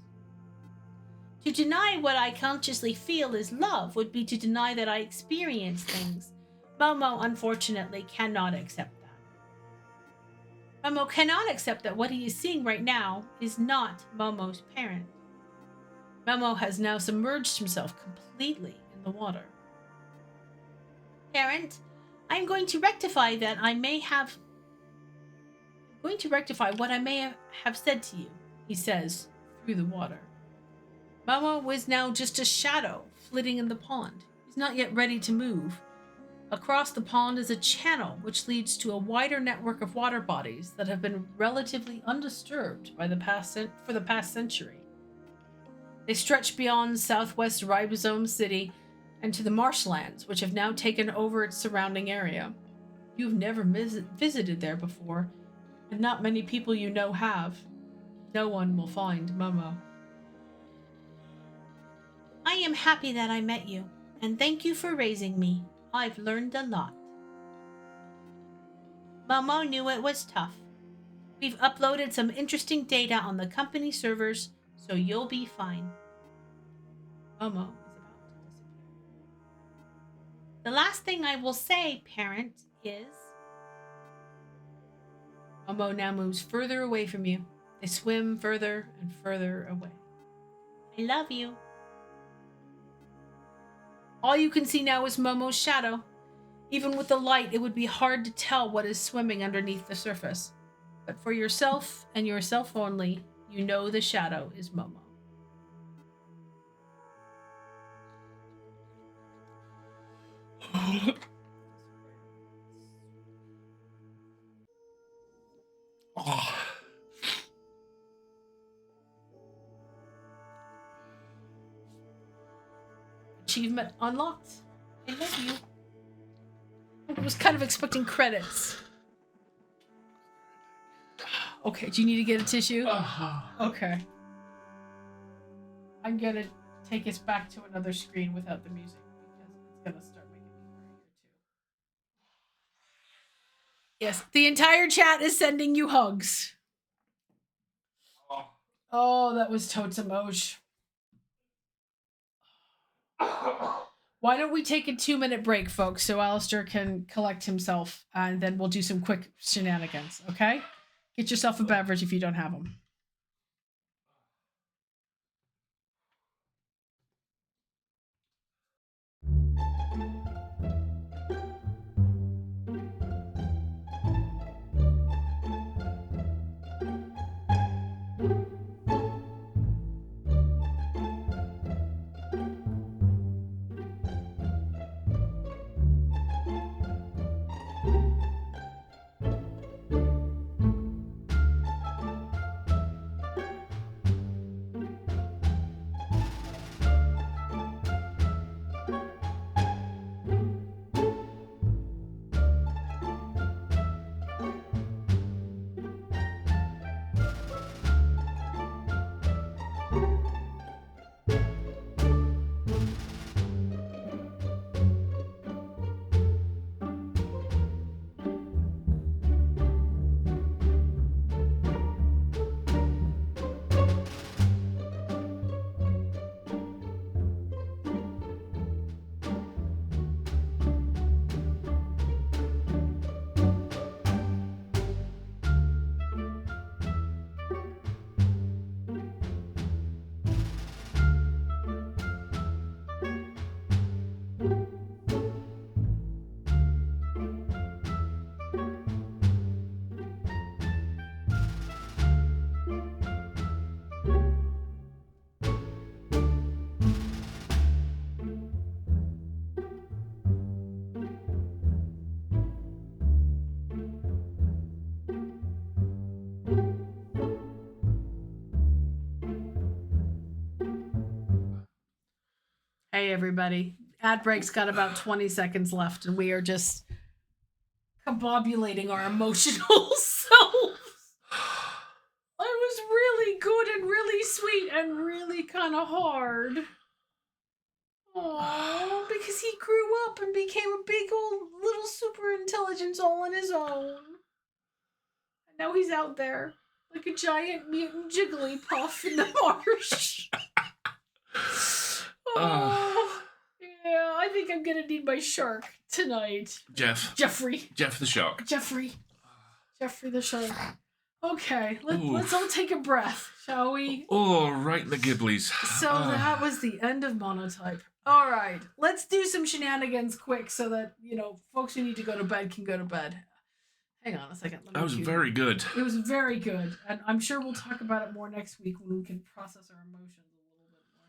To deny what I consciously feel is love would be to deny that I experience things. Momo, unfortunately, cannot accept that. Momo cannot accept that what he is seeing right now is not Momo's parent. Momo has now submerged himself completely in the water. Parent, I'm going to rectify what I may have said to you, he says through the water. Momo is now just a shadow flitting in the pond. He's not yet ready to move. Across the pond is a channel which leads to a wider network of water bodies that have been relatively undisturbed for the past century. They stretch beyond southwest Ribosome City and to the marshlands, which have now taken over its surrounding area. You've never visited there before, and not many people you know have. No one will find Momo. I am happy that I met you, and thank you for raising me. I've learned a lot. Momo knew it was tough. We've uploaded some interesting data on the company servers, so you'll be fine. Momo is about to disappear. The last thing I will say, parent, is... Momo now moves further away from you. They swim further and further away. I love you. All you can see now is Momo's shadow. Even with the light, it would be hard to tell what is swimming underneath the surface. But for yourself and yourself only, you know the shadow is Momo. Oh. Achievement unlocked. I love you. I was kind of expecting credits. Okay, do you need to get a tissue? Okay. I'm gonna take us back to another screen without the music because it's gonna start making me cry here too. Yes, the entire chat is sending you hugs. Oh, that was totes emoji. Why don't we take a 2-minute break, folks, so Alistair can collect himself, and then we'll do some quick shenanigans, okay? Get yourself a beverage if you don't have them. Hey, everybody. Ad break's got about 20 seconds left, and we are just combobulating our emotional selves. It was really good and really sweet and really kind of hard. Aww, because he grew up and became a big old little super intelligence all on his own. And now he's out there like a giant mutant Jigglypuff in the marsh. Oh, yeah, I think I'm gonna need my shark tonight. Jeffrey the shark. Jeffrey the shark. Okay, let's all take a breath, shall we? Oh, right in the gibblies. So that was the end of MOMOTYPE. All right, let's do some shenanigans quick so that, folks who need to go to bed can go to bed. Hang on a second. That was very good. It was very good, and I'm sure we'll talk about it more next week when we can process our emotions a little bit more.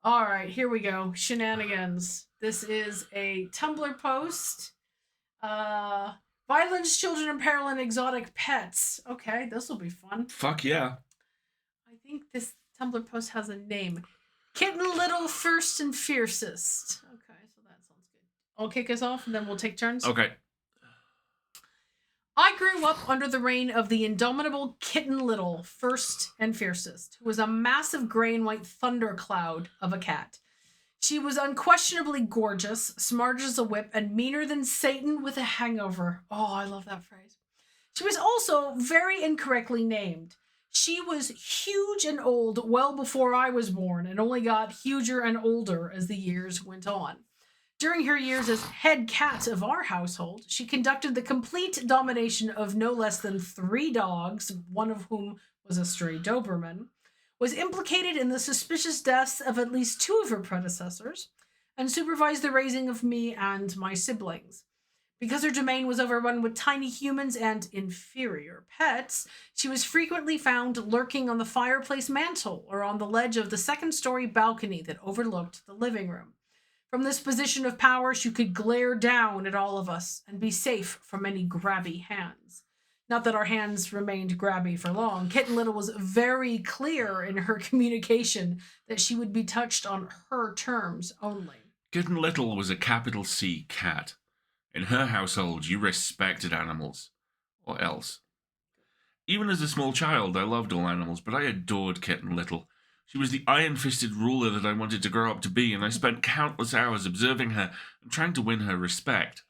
All right, here we go. Shenanigans. This is a Tumblr post. Violence, children in peril, and exotic pets. Okay, this will be fun. Fuck yeah. I think this Tumblr post has a name. Kitten Little First and Fiercest. Okay, so that sounds good. I'll kick us off and then we'll take turns. Okay. I grew up under the reign of the indomitable Kitten Little First and Fiercest, who was a massive gray and white thundercloud of a cat. She was unquestionably gorgeous, smart as a whip, and meaner than Satan with a hangover. Oh, I love that phrase. She was also very incorrectly named. She was huge and old well before I was born, and only got huger and older as the years went on. During her years as head cat of our household, she conducted the complete domination of no less than 3 dogs, one of whom was a stray Doberman, was implicated in the suspicious deaths of at least 2 of her predecessors, and supervised the raising of me and my siblings. Because her domain was overrun with tiny humans and inferior pets, she was frequently found lurking on the fireplace mantel or on the ledge of the 2nd-story balcony that overlooked the living room. From this position of power, she could glare down at all of us and be safe from any grabby hands. Not that our hands remained grabby for long. Kitten Little was very clear in her communication that she would be touched on her terms only. Kitten Little was a capital C cat. In her household, you respected animals. Or else. Even as a small child, I loved all animals, but I adored Kitten Little. She was the iron-fisted ruler that I wanted to grow up to be, and I spent countless hours observing her and trying to win her respect.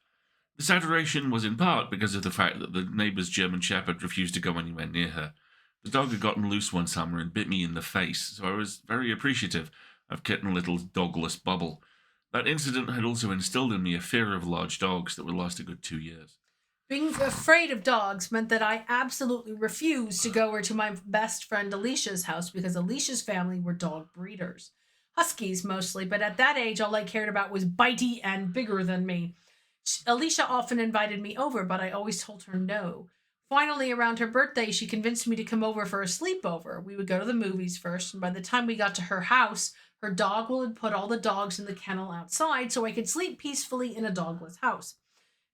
This adoration was in part because of the fact that the neighbour's German Shepherd refused to go anywhere near her. The dog had gotten loose one summer and bit me in the face, so I was very appreciative of Kitten Little's dogless bubble. That incident had also instilled in me a fear of large dogs that would last a good 2 years. Being afraid of dogs meant that I absolutely refused to go over to my best friend Alicia's house because Alicia's family were dog breeders. Huskies mostly, but at that age all I cared about was bitey and bigger than me. Alicia often invited me over, but I always told her no. Finally, around her birthday, she convinced me to come over for a sleepover. We would go to the movies first, and by the time we got to her house, her dog would put all the dogs in the kennel outside so I could sleep peacefully in a dogless house.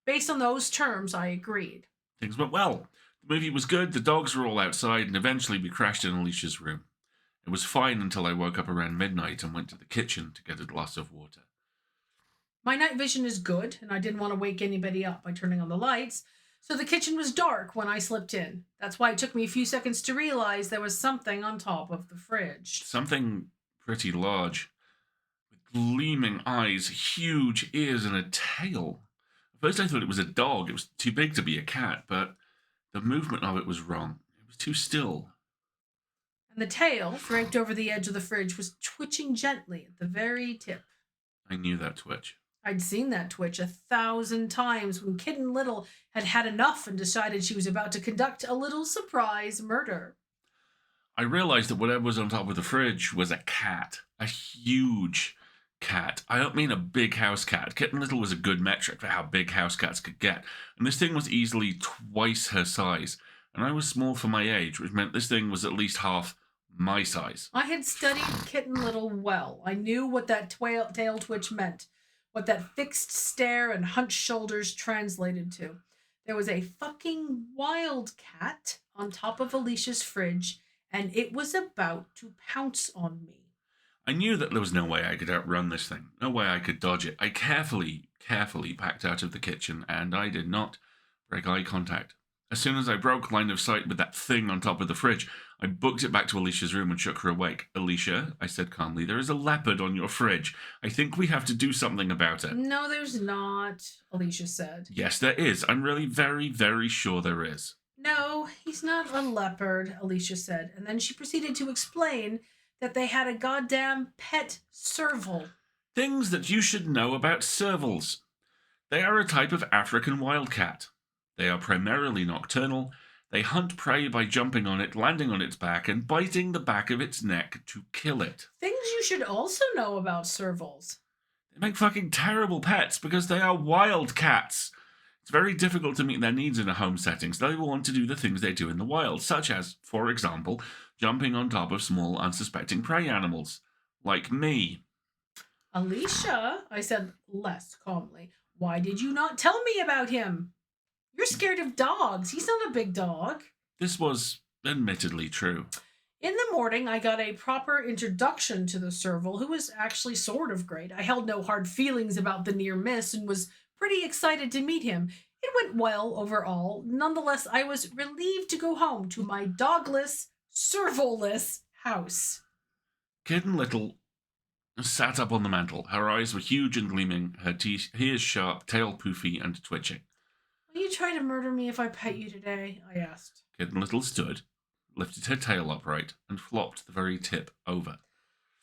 Based on those terms, I agreed. Things went well. The movie was good, the dogs were all outside, and eventually we crashed in Alicia's room. It was fine until I woke up around midnight and went to the kitchen to get a glass of water. My night vision is good, and I didn't want to wake anybody up by turning on the lights, so the kitchen was dark when I slipped in. That's why it took me a few seconds to realize there was something on top of the fridge. Something pretty large, with gleaming eyes, huge ears, and a tail. At first I thought it was a dog. It was too big to be a cat, but the movement of it was wrong. It was too still. And the tail, draped over the edge of the fridge, was twitching gently at the very tip. I knew that twitch. I'd seen that twitch 1,000 times when Kitten Little had had enough and decided she was about to conduct a little surprise murder. I realized that whatever was on top of the fridge was a cat. A huge cat. I don't mean a big house cat. Kitten Little was a good metric for how big house cats could get. And this thing was easily twice her size. And I was small for my age, which meant this thing was at least half my size. I had studied Kitten Little well. I knew what that tail twitch meant, what that fixed stare and hunched shoulders translated to. There was a fucking wildcat on top of Alicia's fridge, and it was about to pounce on me. I knew that there was no way I could outrun this thing, no way I could dodge it. I carefully backed out of the kitchen, and I did not break eye contact. As soon as I broke line of sight with that thing on top of the fridge, I booked it back to Alicia's room and shook her awake. "Alicia," I said calmly, "there is a leopard on your fridge. I think we have to do something about it." No, there's not, Alicia said. "Yes, there is. I'm really very, very sure there is." No, he's not a leopard, Alicia said, and then she proceeded to explain that they had a goddamn pet serval. Things that you should know about servals. They are a type of African wildcat. They are primarily nocturnal. They hunt prey by jumping on it, landing on its back, and biting the back of its neck to kill it. Things you should also know about servals. They make fucking terrible pets because they are wildcats. It's very difficult to meet their needs in a home setting, so they will want to do the things they do in the wild, such as, for example, jumping on top of small, unsuspecting prey animals. Like me. Alicia, I said less calmly, why did you not tell me about him? You're scared of dogs. He's not a big dog. This was admittedly true. In the morning, I got a proper introduction to the serval, who was actually sort of great. I held no hard feelings about the near miss and was pretty excited to meet him. It went well overall. Nonetheless, I was relieved to go home to my dogless, serval-less house. Kitten Little sat up on the mantel. Her eyes were huge and gleaming, her ears sharp, tail poofy and twitching. Will you try to murder me if I pet you today? I asked. Kitten Little stood, lifted her tail upright, and flopped the very tip over.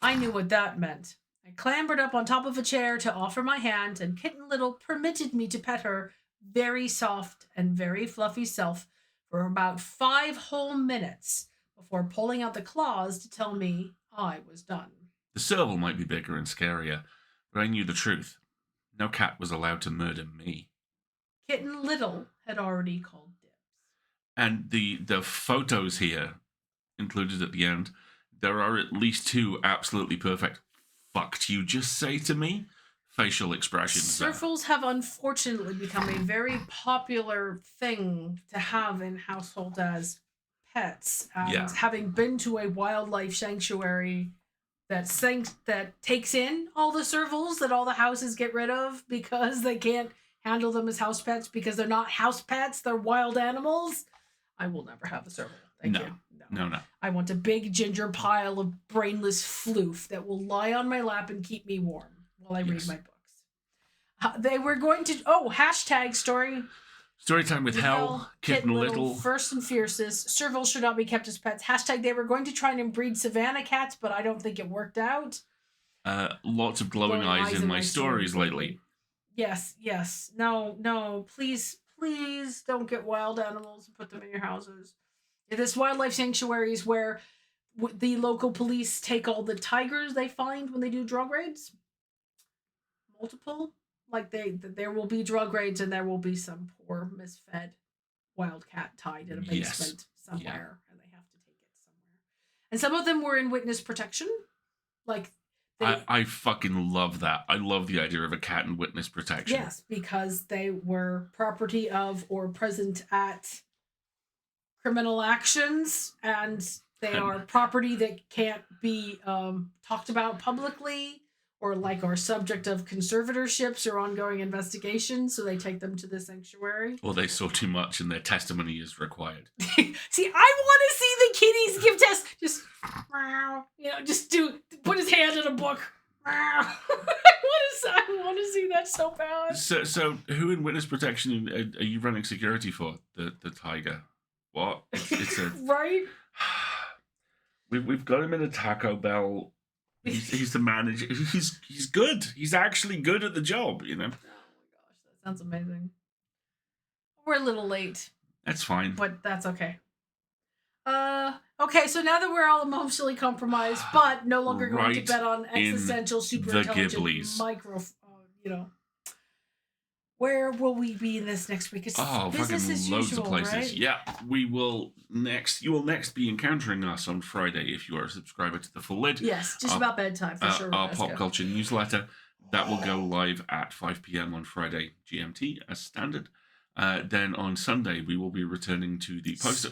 I knew what that meant. I clambered up on top of a chair to offer my hand, and Kitten Little permitted me to pet her very soft and very fluffy self for about 5 whole minutes before pulling out the claws to tell me I was done. The serval might be bigger and scarier, but I knew the truth. No cat was allowed to murder me. Kitten Little had already called dibs. And the photos here, included at the end, there are at least 2 absolutely perfect "fucked you just say to me" facial expressions. Servals have unfortunately become a very popular thing to have in households as pets. And having been to a wildlife sanctuary that takes in all the servals that all the houses get rid of because they can't handle them as house pets because they're not house pets, they're wild animals. I will never have a serval. Thank No. you. No. I want a big ginger pile of brainless floof that will lie on my lap and keep me warm while I read Yes. my books. They were going to hashtag story. Storytime with Hell, Kitten Little. First and fiercest. Servals should not be kept as pets. Hashtag they were going to try and inbreed savannah cats, but I don't think it worked out. Lots of glowing eyes in my stories lately. Yes. No, please don't get wild animals and put them in your houses. This wildlife sanctuaries where the local police take all the tigers they find when they do drug raids. Multiple. Like there will be drug raids and there will be some poor misfed wildcat tied in a basement somewhere, and they have to take it somewhere. And some of them were in witness protection. Like I fucking love that. I love the idea of a cat in witness protection. Yes, because they were property of or present at criminal actions, and they are property that can't be talked about publicly, or like are subject of conservatorships or ongoing investigations, so they take them to the sanctuary. Or they saw too much and their testimony is required. See, I want to see the kitties give tests. Just put his hand in a book. I want to see that so bad. So who in witness protection are you running security for? The tiger? What? It's a right. We've got him in a Taco Bell. He's the manager. He's good. He's actually good at the job, you know. Oh my gosh, that sounds amazing. We're a little late. That's fine. But that's okay. Okay, so now that we're all emotionally compromised, but no longer going to bet on existential, super intelligent micro, where will we be in this next week? It's business as loads usual, of places. right? Yeah, we will next. You will next be encountering us on Friday if you are a subscriber to the Full Lid. Yes, just about bedtime for sure. Our pop culture newsletter that will go live at 5 p.m. on Friday GMT as standard. Then on Sunday we will be returning to the poster.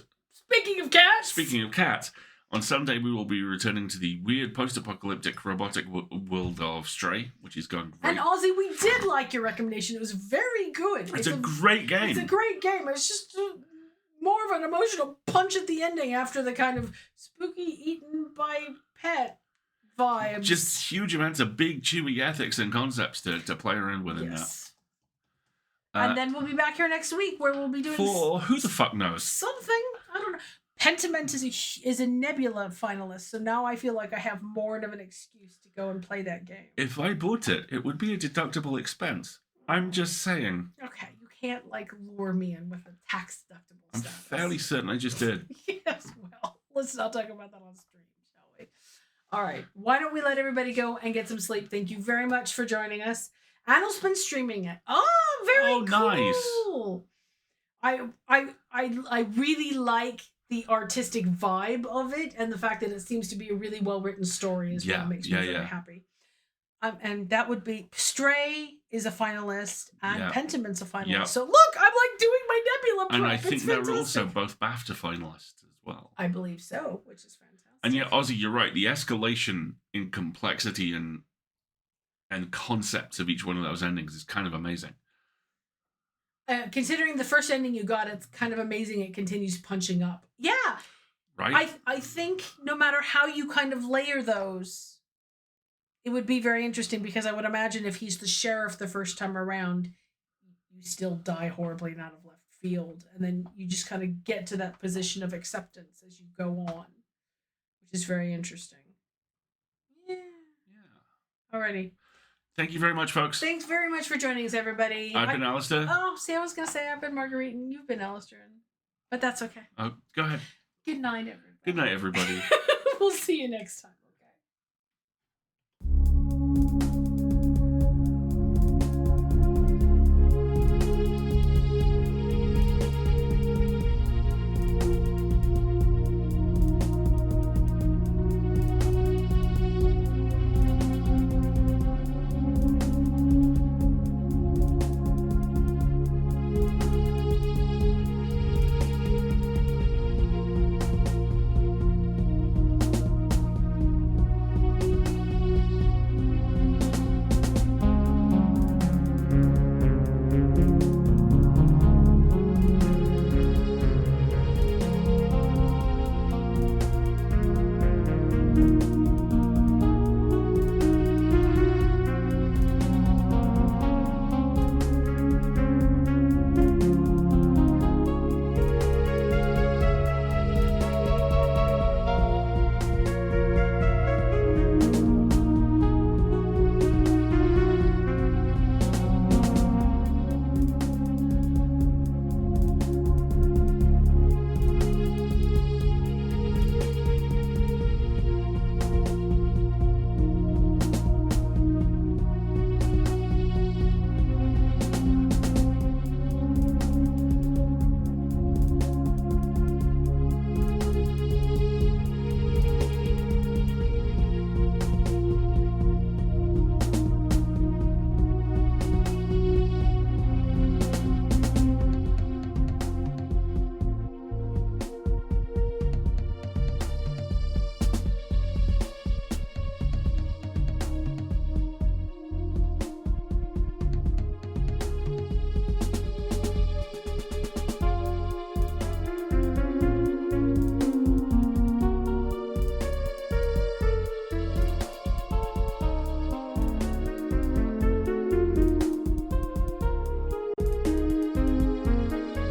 Speaking of cats, on Sunday we will be returning to the weird post-apocalyptic robotic world of Stray, which is going great. And Ozzy, we did like your recommendation. It was very good. It's a great game. It's a great game. It's just more of an emotional punch at the ending after the kind of spooky eaten by pet vibes. Just huge amounts of big, chewy ethics and concepts to play around with in that. And then we'll be back here next week where we'll be doing who the fuck knows? Something. I don't know. Pentiment is a Nebula finalist, so now I feel like I have more of an excuse to go and play that game. If I bought it, it would be a deductible expense. I'm just saying. Okay, you can't lure me in with a tax deductible status. I'm fairly certain I just did. Yes, well, let's not talk about that on stream, shall we? All right, why don't we let everybody go and get some sleep? Thank you very much for joining us. Annal's been streaming it. Oh, very cool. Nice. I really like the artistic vibe of it, and the fact that it seems to be a really well-written story is what makes me very happy. And that would be Stray is a finalist, and Pentiment's a finalist. Yeah. So look, I'm doing my Nebula prep. And I think they're also both BAFTA finalists as well. I believe so, which is fantastic. And yeah, Ozzy, you're right. The escalation in complexity and concepts of each one of those endings is kind of amazing. Considering the first ending you got, it's kind of amazing it continues punching up. Yeah. Right. I think no matter how you kind of layer those, it would be very interesting, because I would imagine if he's the sheriff the first time around, you still die horribly and out of left field. And then you just kind of get to that position of acceptance as you go on, which is very interesting. Yeah. Alrighty. Thank you very much, folks. Thanks very much for joining us, everybody. I've been Alistair. Oh, see, I was going to say I've been Marguerite and you've been Alistair. But that's okay. Oh, go ahead. Good night, everybody. Good night, everybody. We'll see you next time.